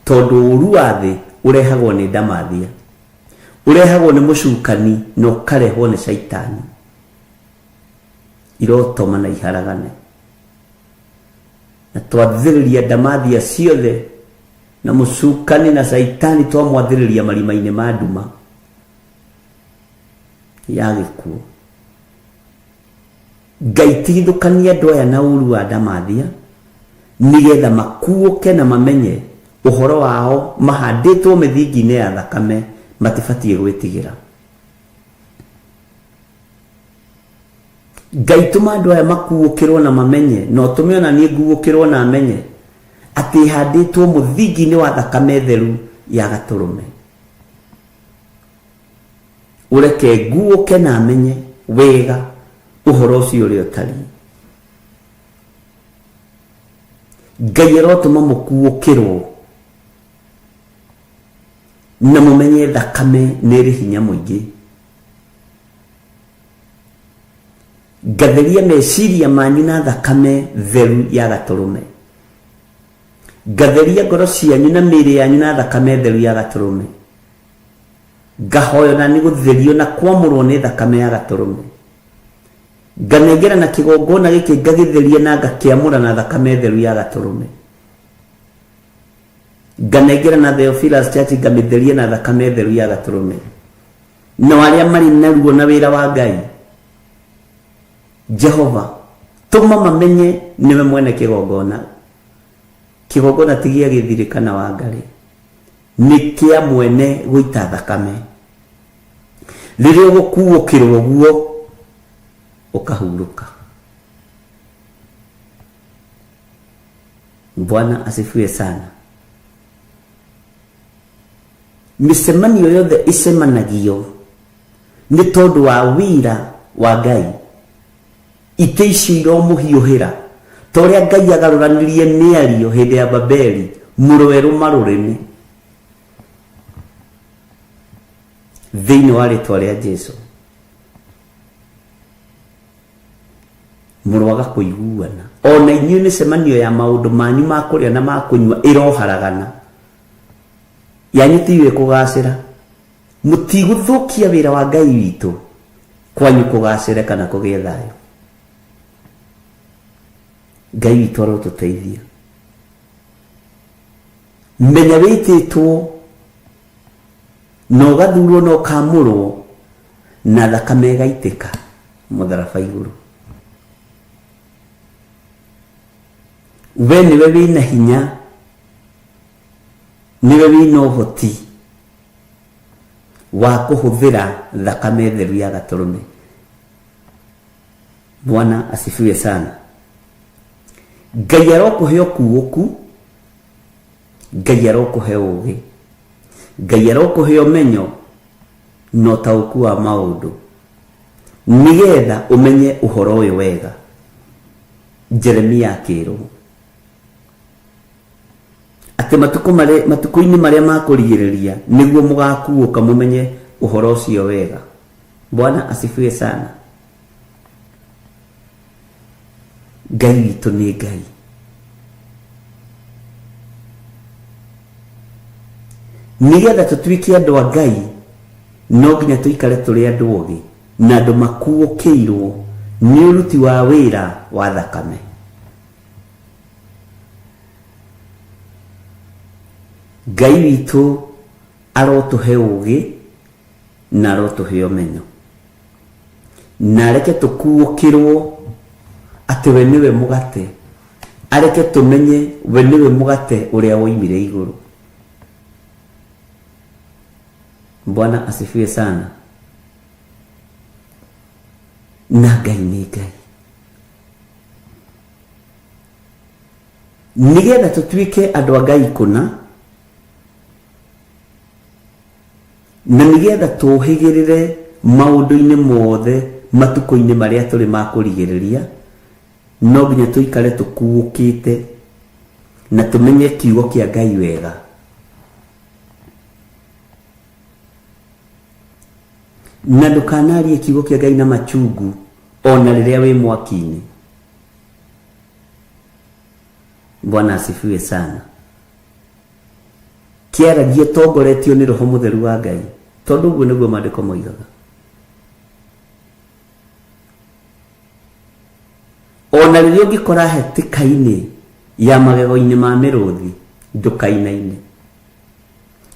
tondũ ũru wa thĩ ũrehagwo nĩ ndamathia, ũrehagwo nĩ mũcukani na ũkarehwo nĩ Saitani, irotoma na iharagane. Na twathĩrĩria ndamathia ciothe na mũcukani na Saitani, twamwathĩrĩria marima-inĩ ma nduma ya gĩkuũ. Ngai tigithũkania andũ aya na ũru wa ndamathia nĩgetha makuũke na mamenye ũhoro wao mahandĩtwo mĩthingi-inĩ ya thakame, matibatiĩ gwĩtigĩra. Ngai tũma andũ aya makuũkĩrwo na mamenye, no tũme ona niĩ nguũkĩrwo na amenye atĩ handĩtwo mũthingi-inĩ wa thakame theru ya Gatũrũme. Ũreke nguũke na amenye wega ũhoro ũcio ũrĩa ũtariĩ. Ngai arotũma mũkuũkĩrwo na mũmenye thakame nĩ ĩrĩ hinya mũingĩ. Ngatheria meciria manyu na thakame theru ya Gatũrũme. Ngatheria ngoro cianyu na mĩĩrĩ yanyu na thakame theru ya Gatũrũme. Ngahoya na nĩ gũtherio na kwamũrwo nĩ thakame ya Gatũrũme. nganengera na kigongona giki ngagitheria na ngakiamura na thakame theru ya Gaturume, nganengera na Theophilus Church ngamitheria na thakame theru ya Gaturume, na waria mari naruo na wira wa Ngai. Jehova tuma mamenye niwe mwene kigongona. Kigongona tigia githirikana wa Ngai, ni kia mwene guita thakame. Riria gukuukirwo guo ukahuruka. Bwana asifiwe sana. Misemanio yothe isemanagio ni tondu wa wira wa Ngai. Ite icio iromuhiuhira toria Ngai agaruranirie miario hindi ya Babeli muroeru marurimi thiini wa ritwa ria Jesu. Murwaga kuiguana ona inyuĩ micemanio ya maundu manyu ma kuria na ma kunyua iroharagana yanyu tiwe kugacira. Mutiguthukia wira wa Ngai witu kwanyu kugacire kana kugie thayo. Ngai witu arotuteithia. Menya wititwo no gathurwo no kamurwo na thakame gaitika mutharaba iguru. We niwe wina hinya, niwe wina uhoti wa kuhuthira thakame theru ya Gaturume. Bwana asifiwe sana. Ngai arokuhe okuoku, Ngai arokuhe ugi, Ngai arokuhe umenyo no tauku wa maundu nigetha umenye uhoro uyu wega. Jeremia akirwo ati matuko-ini maria makurigiriria niguo mugakuuka mumenye uhoro ucio wega. Bwana asifiwe sana. Ngai witu ni Ngai. Nigetha tutuike andu a Ngai no nginya tuikare turi andu ogi na andu makuukirwo ni uruti wa wira wa thakame. Ngai witu arotuhe ugi na arotuhe umenyo na reke tukuukirwo ati we niwe mugate, areke tumenye we niwe mugate uria woimire iguru. Bwana asifiwe sana. Na Ngai ni Ngai. Nigetha tutuike andu a Ngai kuna na nigetha tuhigirire maundu-ini mothe matuko-ini maria turi ma kurigiriria no nginya tuikare tukuukite na tumenye kiugo kia Ngai wega. Na ndukanarie kiugo kia Ngai na machungu ona riria wi mwaki-ini. Bwana asifiwe sana. Kiaragie tongoretio ni Roho Mutheru wa Ngai tondu guo niguo maandiko moigaga. Ona riria ungikora hetika-ini ya magego-ini ma miruthi ndukainaine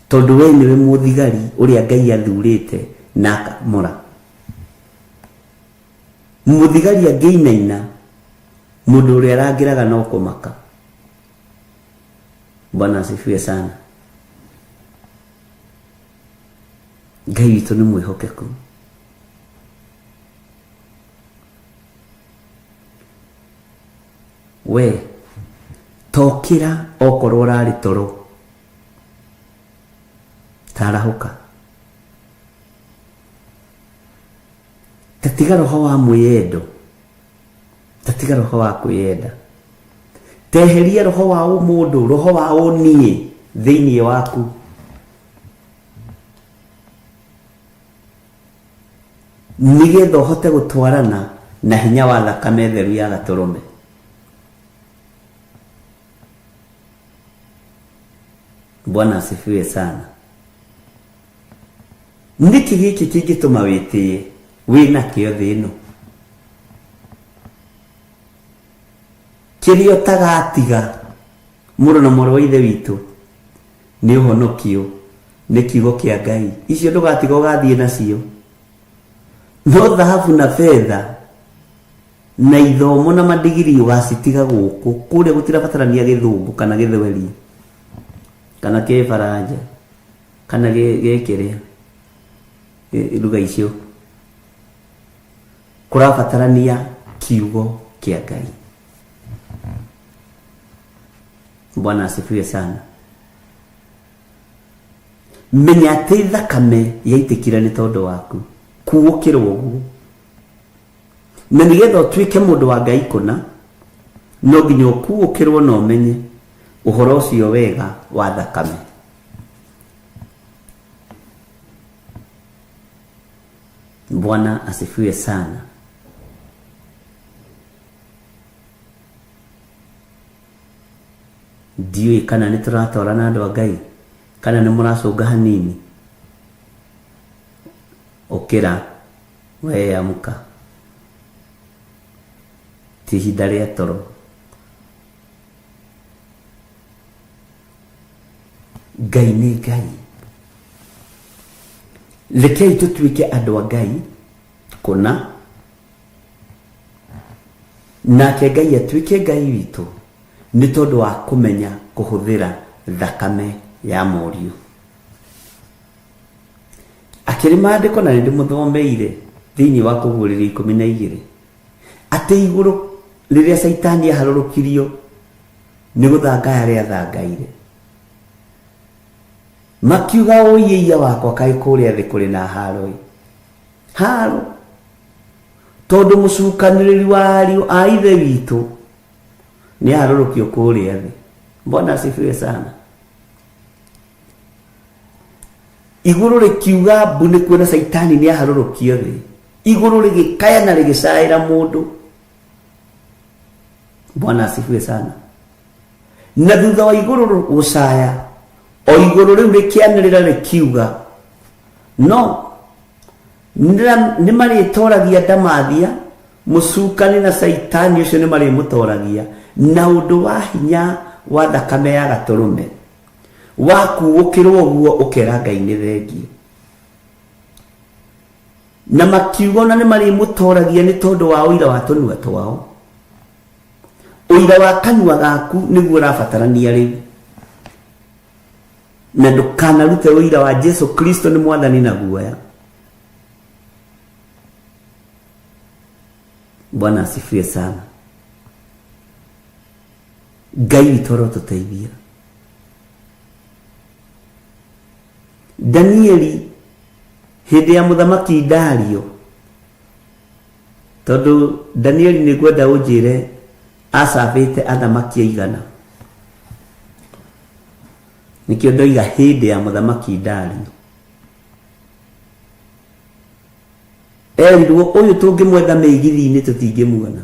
tondu we niwe muthigari uria Ngai athurite na akamura. Muthigari angiinaina mundu uria arangiraga no kumaka. Bwana asifiwe sana. Ngai witu ni mwihokeku. We tokira okorwo rari toro tarahuka. Tatiga roho wa mwiyendo, tatiga roho wa kwiyenda. Teheria roho wa umundu, roho wa unie thiini waku. Nigetha uhote gutwarana na hinya wa thakame theru ya Gaturume. Bwana asifiwe sana. Niki giki kingituma witie wina kio thino. kirio tagatiga muro na moro ithe witu ni uhonokio ni kiugo kia Ngai. Icio ndugatiga ugathie nacio. No dhahabu na fedha na ithomo na madigiri ugacitiga guku kuria gutirabatarania githungu kana githweri kana kĩbaranja kana gĩkĩrĩa lugha icio. Kurabatarania kiugo kia Ngai. Bwana asifiwe sana. Menya atĩ thakame yaitikira ni tondu waku kuukirwo uguo. Na nigetha utuike mundu wa Ngai kuna no nginya ukuukirwo na umenye uhoro ucio wega wa thakame. Bwana asifiwe sana. Ndiyo kana nituratorana andu a Ngai kana ni muracunga hanini. Okira we amuka tihinda ria toro. Ngai ni Ngai. Rekei tutuike andu a Ngai kuna nake Ngai atuike Ngai witu ni tondu wa kumenya kuhuthira thakame ya morio. Akiri maandiko na ndi muthomeire thiini wa Kũguũrĩrio 12 ati iguru riria Saitani aharurukirio ni guthanga aria thangaire. Makiuga oiya wakwa kai kuria thi kuri na haroi haro tondu mucukaniriri wario a ithe witu ni harurukio kuria thi. Bwana asifiwe sana. Iguru rikiuga mbune kuona Saitani ni aharurukio thi. Iguru rigikaya na rigicaira mundu. Bwana asifiwe sana. Na thutha wa iguru gucaya o iguru riu rikianirira rikiuga no ni maritoragia ndamathia mucukani na Saitani ucio ni marimutoragia na undu wa hinya wa thakame ya gaturume wakuukirwo guo ukera Ngai ni thengi. Na makiugo na ni marimutoragia ni tondu wa uira wa tunua twao. Uira wa kanua gaku niguo urabatarania riu. Na ndukana rute uira wa Jesu Kristo ni mwathani na guoya. Bwana asifiwe sana. Ngai toro tuteithia. Danieli hindi ya muthamaki Dario tondu Danieli ni gwenda unjire acabite athamaki aigana. Nikio ndoiga hindi ya muthamaki Dario. Erirwo uyu tungimwetha meigithi-ini tutingimuona.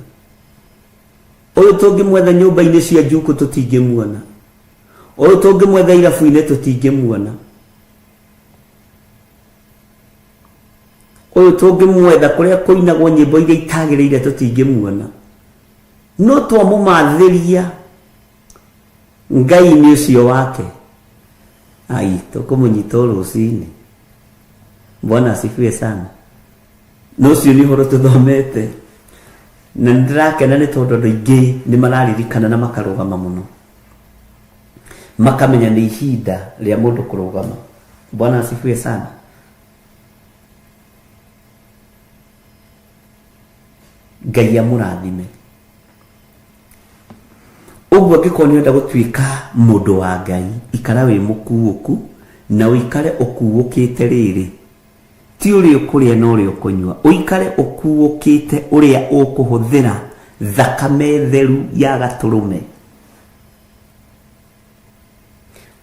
Uyu tungimwetha nyumba-ini cia njuku tutingimuona. Uyu tungimwetha irabu-ini tutingimuona. Uyu tungimwetha kuria kuinagwo nyimbo iria itagiriire tutingimuona. No twamumathiria Ngai ni ucio wake. Ai tukumunyita rucini. Bwana asifiwe sana. No cio ni horo tuthomete na ndirakena ni tondu andu aingi ni mararirikana na makarugama muno makamenya ni ihinda ria mundu kurugama. Bwana asifiwe sana. Ngai amurathime. Uguo ngikoni nda gutuika mundu wa Ngai ikara wi mukuuku na uikare ukuukite riri ti uri ukuria no uri ukunywa. Uikare ukuukite uria ukuhuthira thakame theru ya gaturume.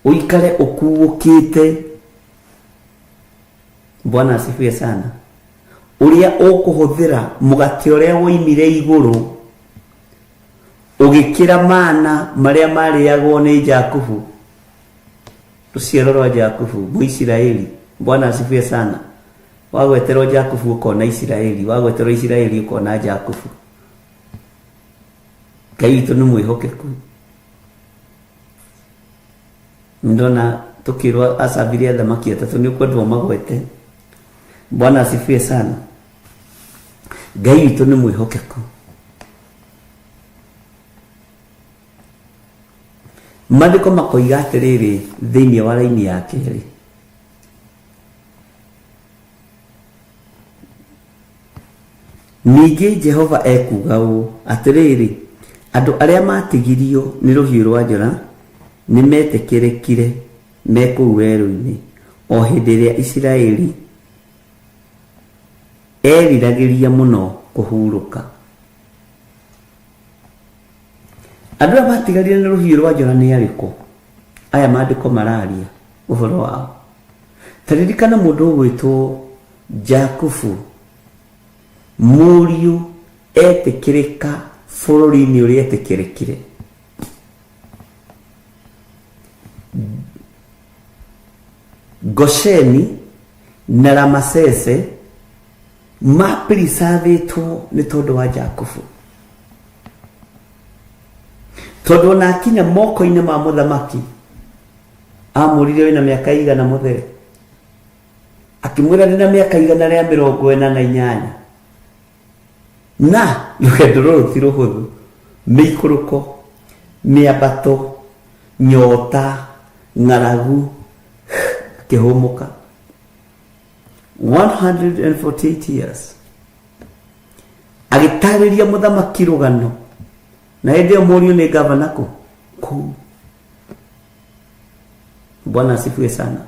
Uikare ukuukite. Bwana asifiwe sana. Uria ukuhuthira mugati uria woimire iguru ugikira mana maria mariagwo ni Jakubu ruciaro rwa Jakubu Muisiraeli. Bwana asifiwe sana. Wagweterwo Jakubu ukona Israeli, wagweterwo Israeli ukona Jakubu. Ngai witũ nĩ mwĩhokeku. Ndona tukirwa asabiria thamaki atatũ nĩ kwendwo magwete. Bwana asifiwe sana. Ngai witũ nĩ mwĩhokeku. Maandĩko makoiga atĩrĩrĩ thĩinĩ wa raini ya kerĩ, ningĩ Jehova ekuga ũũ atĩrĩrĩ, andũ arĩa matigirio nĩ rũhiũ rwa njora nĩ metĩkĩrĩkire me kũu werũ-inĩ o hĩndĩ ĩrĩa Isiraeli eriragĩria mũno kũhurũka. Andũ arĩa matigarire nĩ rũhiũ rwa njora nĩ arĩkũ? Aya maandĩko mararia ũhoro wao. Taririkana mũndũ ũgwĩtwo Jakubu, mũriũ etĩkĩrĩka bũrũri-inĩ ũrĩa etĩkĩrĩkire. Gosheni na Ramasese mapirisavĩtwo nĩ tondũ wa Jakubu. Tondũ ona akinya moko-inĩ ma mũthamaki amũrire wĩna mĩaka igana mũthere, akĩmwĩra ndĩna mĩaka igana rĩa 48 na rũgendo rũrũ ti rũhũthũ, mĩikũrũko, mĩambato, nyota, ng'aragu, kĩhũmũka. 148 years agĩtarĩria mũthamaki rũgano, na hĩndĩ ĩyo mũriũ nĩ gavana kũu. Bwana asifiwe sana.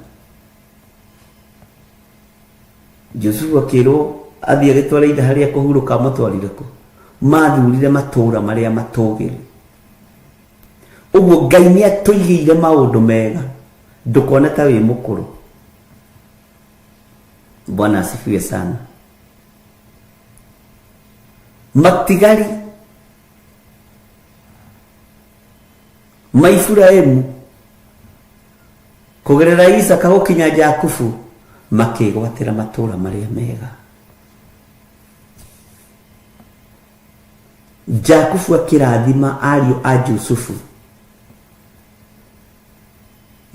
Joshua akĩrwo athiĩ agĩtwara ithe harĩa kũhurũka, amũtwarire kũ? Mathurire matũũra marĩa matũũgĩru. Ũguo Ngai nĩ atũigĩire maũndũ mega, ndũkone ta wĩ mũkũrũ. Bwana asifiwe sana. Matigari ma Iburahĩmu kũgerera Isaka gũkinya Jakubu makĩgwatĩra matũũra marĩa mega. Jakubu akĩrathima ariũ a Jusufu,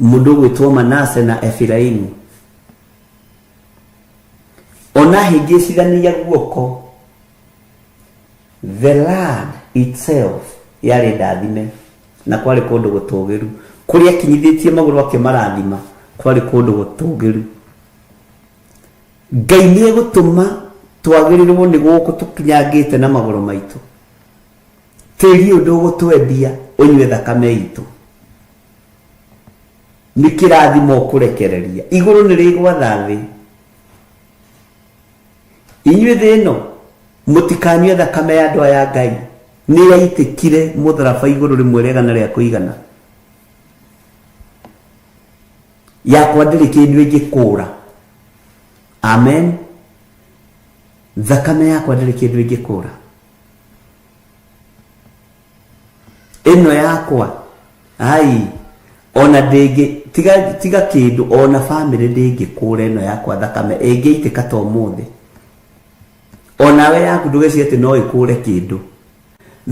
mũndũ gwĩtwo Manase na Efiraimu. Ona hĩngĩcithania guoko, the land itself yarĩ ndathime, na kwarĩ kũndũ gũtũũgĩru. Kũrĩa akinyithĩtie magũrũ akĩmarathima kwarĩ kũndũ gũtũũgĩru. Ngai nĩ egũtũma twagĩrĩrwo nĩ gũkũ tũkinyangĩte na magũrũ maitũ. Tĩri ũndũ gũtwendia ũnyue thakame itũ. Nĩ kĩrathimo kũrekereria. Igũrũ nĩ rĩgwatha thĩ. Inyuĩ thĩ ĩno mũtikanyue thakame ya andũ aya Ngai. Nĩ yaitĩkire mũtharaba igũrũ rĩmwe rĩagana rĩa kũigana. Yakwa ndĩrĩ kĩndũ ĩngĩkũra. Amen. Thakame yakwa ndĩrĩ kĩndũ ĩngĩkũra. Ĩno yakwa ai ona ndĩngĩ tiga kĩndũ, ona famĩlĩ ndĩngĩkũra ĩno yakwa thakame ĩngĩitĩka ta ũmũthĩ. Onawe yaku ndũgecirie atĩ no ĩkũre kĩndũ.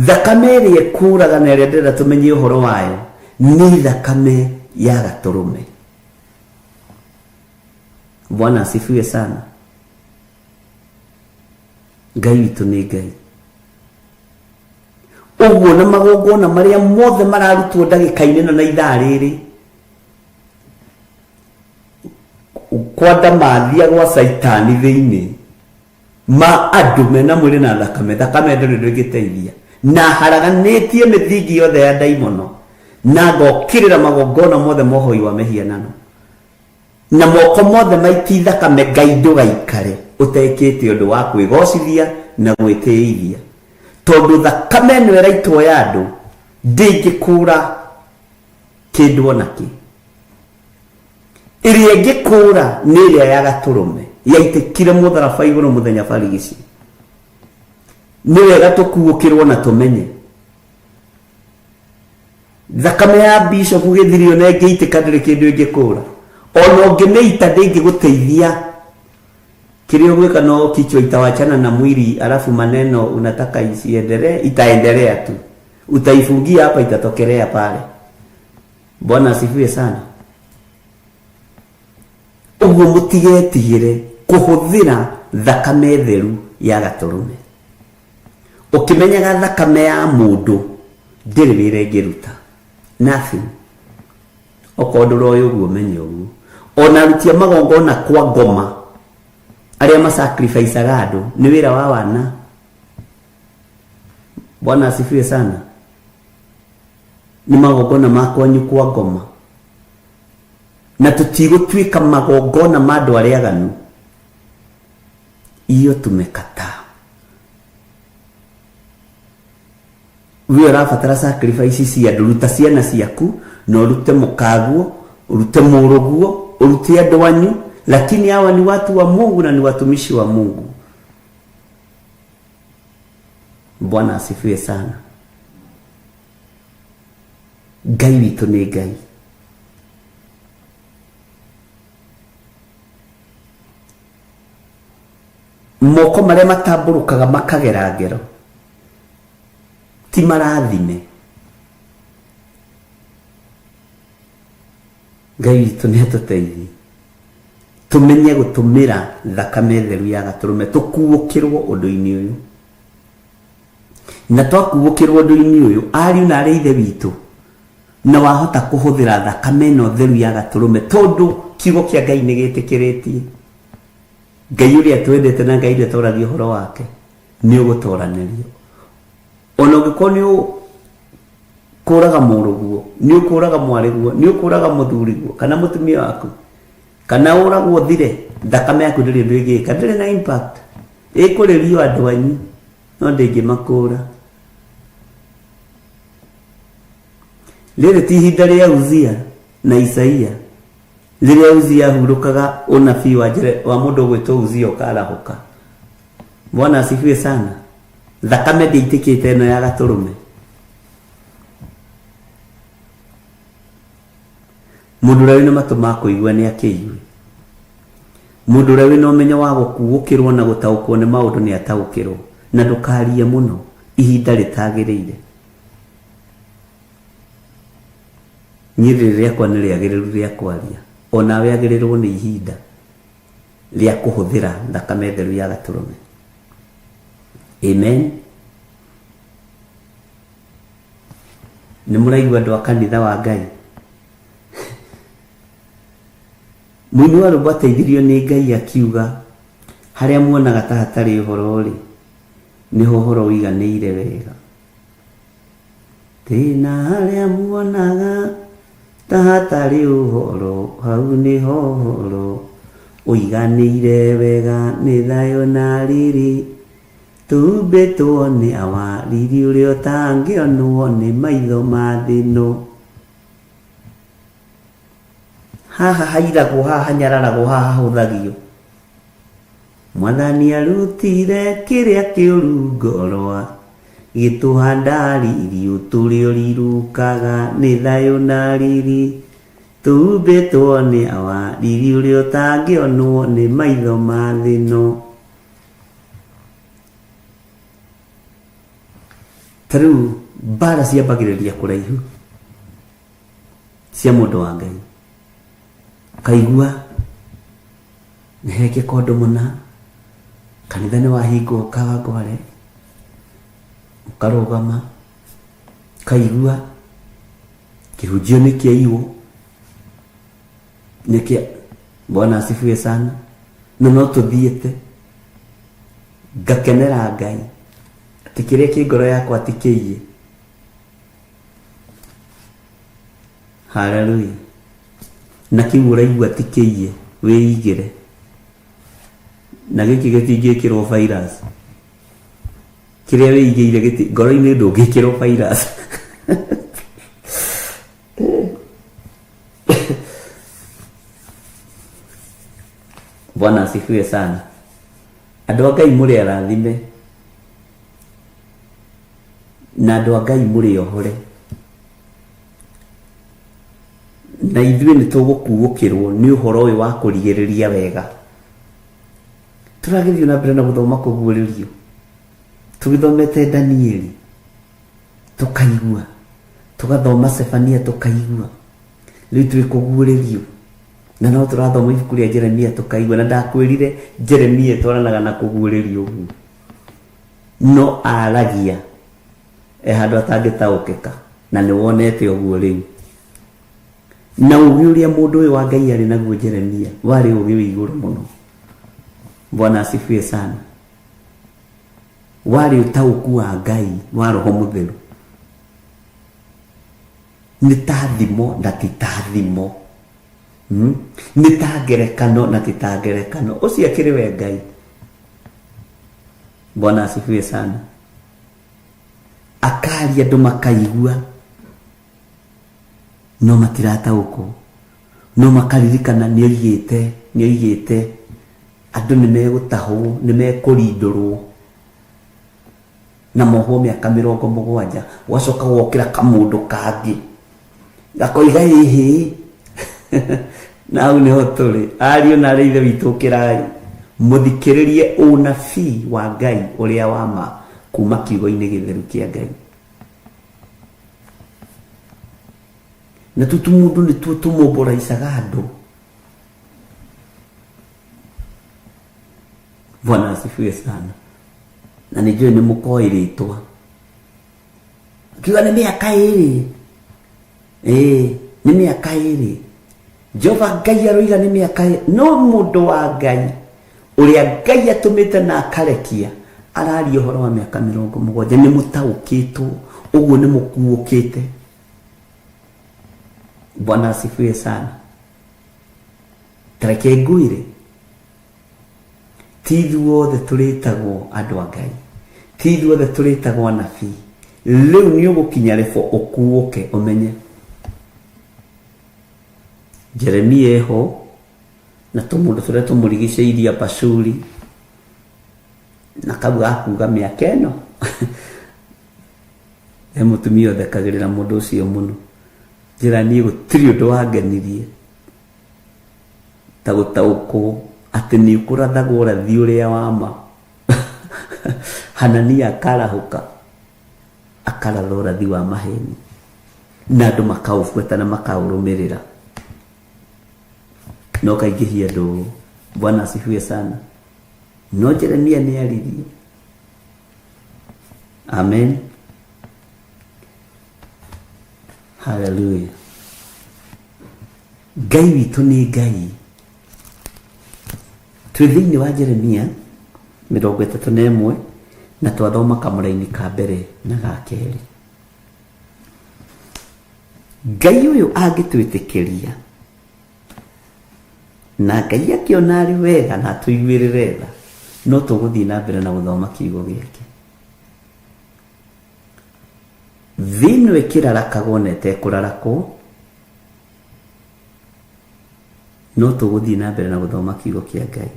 Thakame ĩrĩa ĩkũraga na ĩrĩa ndĩrenda tũmenye ũhoro wayo nĩ thakame ya gatũrũme. Bwana asifiwe sana. Ngai witũ nĩ Ngai. Ũguo na magongona marĩa mothe mararutwo ndagĩka-inĩ na ithaa rĩrĩ, kwanda mathia gwa Saitani thĩinĩ ma andũ mena mwĩrĩ na thakame ndĩrĩ ndĩngĩteithia, na haraganĩtie mĩthingi yothe ya ndaimono, na ngokĩrĩra magongona mothe mohoi wa mĩhianano, na moko mothe maiti thakame. Ngai ndũgaikare ũtekĩte ũndũ wa kwĩgocithia na gwĩtĩithia, tondũ thakame ĩno ĩraitwo ya andũ ndĩngĩkũra kĩndũ ona kĩ. Ĩrĩa ĩngĩkũra nĩ ĩrĩa ya gatũrũme yaitĩkire mũtharaba igũrũ mũthenya barigici. Nĩ wega tũkuũkĩrwo na tũmenye thakame ya Bishop Gĩthirio na ĩngĩitĩka ndĩrĩ kĩndũ ĩngĩkũra. Ona ũngĩmĩita ndĩngĩgũteithia. Kĩrĩa ũgwĩka no kichwa itawachana na mwili alafu maneno unataka isiendelee, itaendelea tu. utaifungia hapa, itatokelea pale. Bwana asifiwe sana. Uguo mutigetigire kuhuthira thakame theru ya gaturume. Ukimenyaga thakame ya mundu ndiri wire ngiruta nothing. Okondoro uyu guo menye uguo. Ona rutia magongona kwa ngoma aria ma sacrifice agado ni wira wa wana. Bwana asifiwe sana. Ni magongona makwanyu kwa ngoma. Na tutigutwika magongona madu aria aganu. Iyo tumekataa. Wewe rafatara sacrifice cia nduruta ciana ciaku, no rute mukaguo, urute muruguo, urute andu wanyu, lakini hawa ni watu wa Mungu na ni watumishi wa Mungu. Bwana asifiwe sana. Ngai witu ni Ngai. Moko maria matamburukaga makagera ngero ti marathime. Ngai witu ni atuteithie tumenye gutumira thakame theru ya gaturume tukuukirwo undu-ini uyu. Na twakuukirwo undu-ini uyu ariu na ari ithe witu na wahota kuhuthira thakame no theru ya gaturume tondu kiugo kia Ngai ni gitikiritie. Ngai uria twendete na Ngai uria tũragia ũhoro wake ni ũgũtũranĩrio. Ona ũngĩkorwo kũraga mũrũguo, ni ũkũraga mwarĩguo, ni ũkũraga mũthuriguo kana mũtumia waku, kana ũragwo thire, thakame yaku ndĩrĩ ũndũ ĩngĩka, ndĩrĩ na impact. Ĩkũrĩrio andũ anyu no ndĩngĩmakũra. Rĩrĩ ti ihinda rĩa Uzia na Isaia rĩrĩa Uzia ahurukaga unabii wa mũndũ gwĩtwo Uzia ũkarahuka. Bwana asifiwe sana. Thakame ndĩitikĩte ĩno ya gaturume. Mũndũ ũrĩa wĩna matũ ma kũigua nĩ akĩigue. Mũndũ ũrĩa wĩna ũmenyo wa gũkuũkĩrwo na gũtaũkwo nĩ maũndũ nĩ ataũkĩrwo. Na ndũkarie mũno ihinda rĩtagĩrĩire. Nyiri rĩakwa nĩ rĩagĩrĩru rĩa kwaria. Ona we agĩrĩrwo nĩ ihinda rĩa kũhũthĩra thakame theru ya gaturume. Amen. Nĩ mũraigua andũ a kanitha wa Ngai. Mũini wa rũmbo ateithirio nĩ Ngai akiuga harĩa muonaga ta hatarĩ ũhoro rĩ nĩho ũhoro ũiganĩire wega. Tena harĩa muonaga ta hatarĩ ũhoro hau nĩho ũhoro ũiganĩire wega, nĩ thayũ na riri tumbĩtwo nĩ awa, riri ũrĩa ũtangĩonwo nĩ maitho ma thĩ ĩno. Haha hairagwo, haha hanyararagwo, haha hahũthagio. Mwathani arutire kĩrĩa kĩũru ngorwa gĩtũhanda riri ũtũrĩa ũrirukaga, nĩ thayũ na riri tumbĩtwo nĩ awa, riri ũrĩa ũtangĩonwo nĩ maitho ma thĩ ĩno. Tarĩu mbara ciambagĩrĩria kũraihu cia mũndũ wa Ngai. Kaigua nĩheke kondũ mũna, kanitha nĩ wahingwo ũkaga ngware, ũkarũgama, kaigua kĩhunjio nĩ kĩaiywo, nĩkĩa. Bwana asifiwe sana. No tũthiĩte ngakenera Ngai atĩ kĩrĩa kĩ ngoro yakwa ti kĩiye. Hallelujah. Na kiu ũraigua ti kĩiye wĩigĩre. Na gĩkĩ gĩtingĩkĩrwo virus. Kĩrĩa wĩigĩire ngoro-inĩ ndũngĩkĩrwo virus. Bwana asifiwe sana. Andũ a Ngai mũrĩ arathime na andũ a Ngai mũrĩ ohore. Na ithuĩ nĩ tũgũkuũkĩrwo nĩ ũhoro ũyũ wa kũrigĩrĩria wega. Tũragĩthiĩ na mbere na gũthoma kũguũrĩrio. Tũgĩthomete Danieli. tukaigua tugathoma Sefania tukaigua riu twi kuguurerio na no turathoma ibuku ria Jeremia tukaigua na ndakwirire Jeremia twaranaga na kuguurerio uguo no aragia handu atangitaukika na ni wonete uguo riu na ugi uria mundu uyu wa Ngai ari naguo Jeremia wari ugi wi iguru muno. Bwana asifiwe sana. Wari utauku wa Ngai wa Roho Mutheru ni tathimo na titathimo ni tagerekano na titagerekano ucio akiriwe Ngai. Bwana asifiwe sana. Akaria andu makaigua no matiratauko no makaririkana ni oigite andu ni megutaho ni mekurindurwo na moho miaka 70 wacoka wokira kamundu kangi gakoiga hihi na au ni hotore ario na reithe witu kirai muthikiririe unabii wa Ngai uria wama kuma kiugo-ini githeru kia Ngai na tutumudu ni tutumobora isagado. Bwana asifiwe sana. Na nijue ni mukoiritwa kiwa ni miaka iri ni miaka iri Jehova Ngai aroiga ni miaka iri no mundu wa Ngai uria Ngai atumite na akarekia araria uhoro wa miaka 70 ni mutaukitwo uguo ni mukuukite. Bwana asifiwe sana. Tareke nguire tithuothe turitagwo andu a Ngai tithuothe turitagwo anabii riu ni ugukinya rebo ukuuke umenye Jeremia eho na tumundu turia tumurigiceirie Pashuri na kabu akuga miaka ino mutumia thekagirira mundu ucio muno njira ni gutiri undu wangenirie ta gutauko ati ni ukurathagwo rathi uria wama Hanania akarahuka akaratha rathi wa maheni na andu makaufuata na makaurumirira no kaingihia andu. Bwana asifiwe sana. No Jeremia ni aririe. Amen. Hallelujah. Ngai witu ni Ngai. Twithini wa Jeremia 31 na twathoma kamuraini ka mbere na ga keri. Ngai uyu agitwitikiria na Ngai akiona ari wega na tuiguirire tha no tuguthii na mbere na guthoma kiugo giake thini kirarakago nete kurarako no tuguthii na mbere na guthoma kiugo kia Ngai.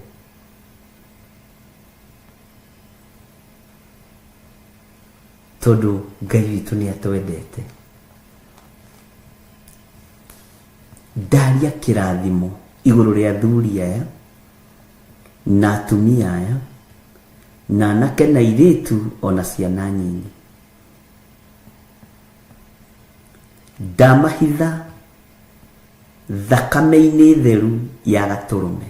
Tondu Ngai witu ni atwendete. Daria kirathimo iguru ria thuri aya na atumia aya na anake na iritu ona ciana nyinyi. Ndamahitha thakame-ini theru ya gaturume.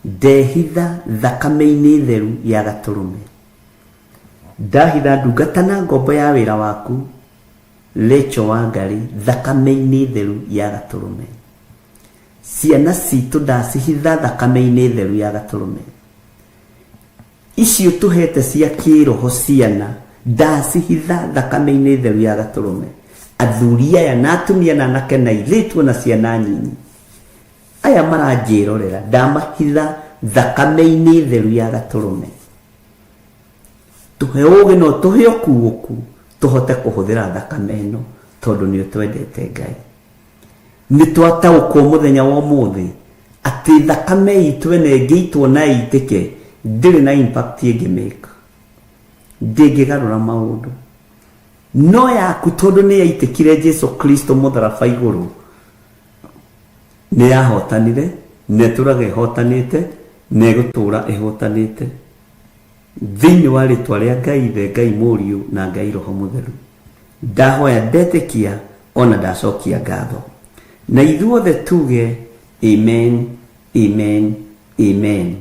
Ndehitha thakame-ini theru ya gaturume. Ndahitha ndungata na ngombo ya wira waku Lecho Wangari thakame-ini theru ya gaturume. Ciana citu ndacihitha thakame-ini theru ya gaturume. Icio tuhete cia kiroho ciana ndacihitha thakame-ini theru ya gaturume. Athuri aya na atumia na anake na iritu na ciana nyinyi aya maranjirorera ndamahitha thakame-ini theru ya gaturume. Tuhe ugi no tuhe okuuku tuhote kuhuthira thakame ino tondu ni twendete Ngai. Ni twataukwo muthenya wa muthi ati thakame itu ene ngiitwo na itike ndiri na impact ingimeka ndingigarura maundu no yaku tondu ni yaitikire Jesu Kristo mutharaba iguru ni yahotanire ne turage hotanite ne gutura ihotanite. thĩinĩ wa rĩtwa rĩa Ngai Ithe, Ngai Mũriũ na Ngai Roho Mũtheru, ndahoya ndetĩkia ona ndacokia ngatho, na ithuothe tuge amen, amen, amen.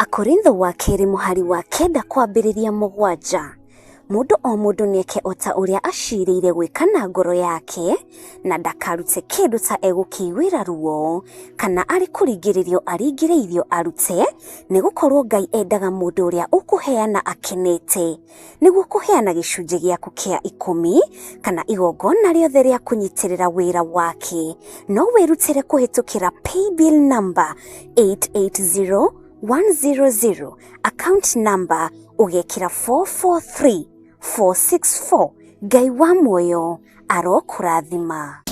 Akorintho wa keri muhari wa kenda kwambĩrĩria 7. Mũndũ o mũndũ nĩeke ota ũrĩa acirĩire gwĩka na ngoro yake, na ndakarute kĩndũ ta egũkĩiguĩra ruo, kana arĩ kũringĩrĩrio aringĩrĩirio arute, nĩgũkorwo Ngai endaga mũndũ ũrĩa ũkũheana akenete, nĩguo kũheana gĩcunjĩ gĩaku kĩa 10 kana igongona rĩothe rĩa kũnyitĩrĩra wĩra wake. No wĩrutĩre kũhĩtũkĩra paybill number 880100, account number ugekĩra 443464. Ngai wa muoyo arokũrathima.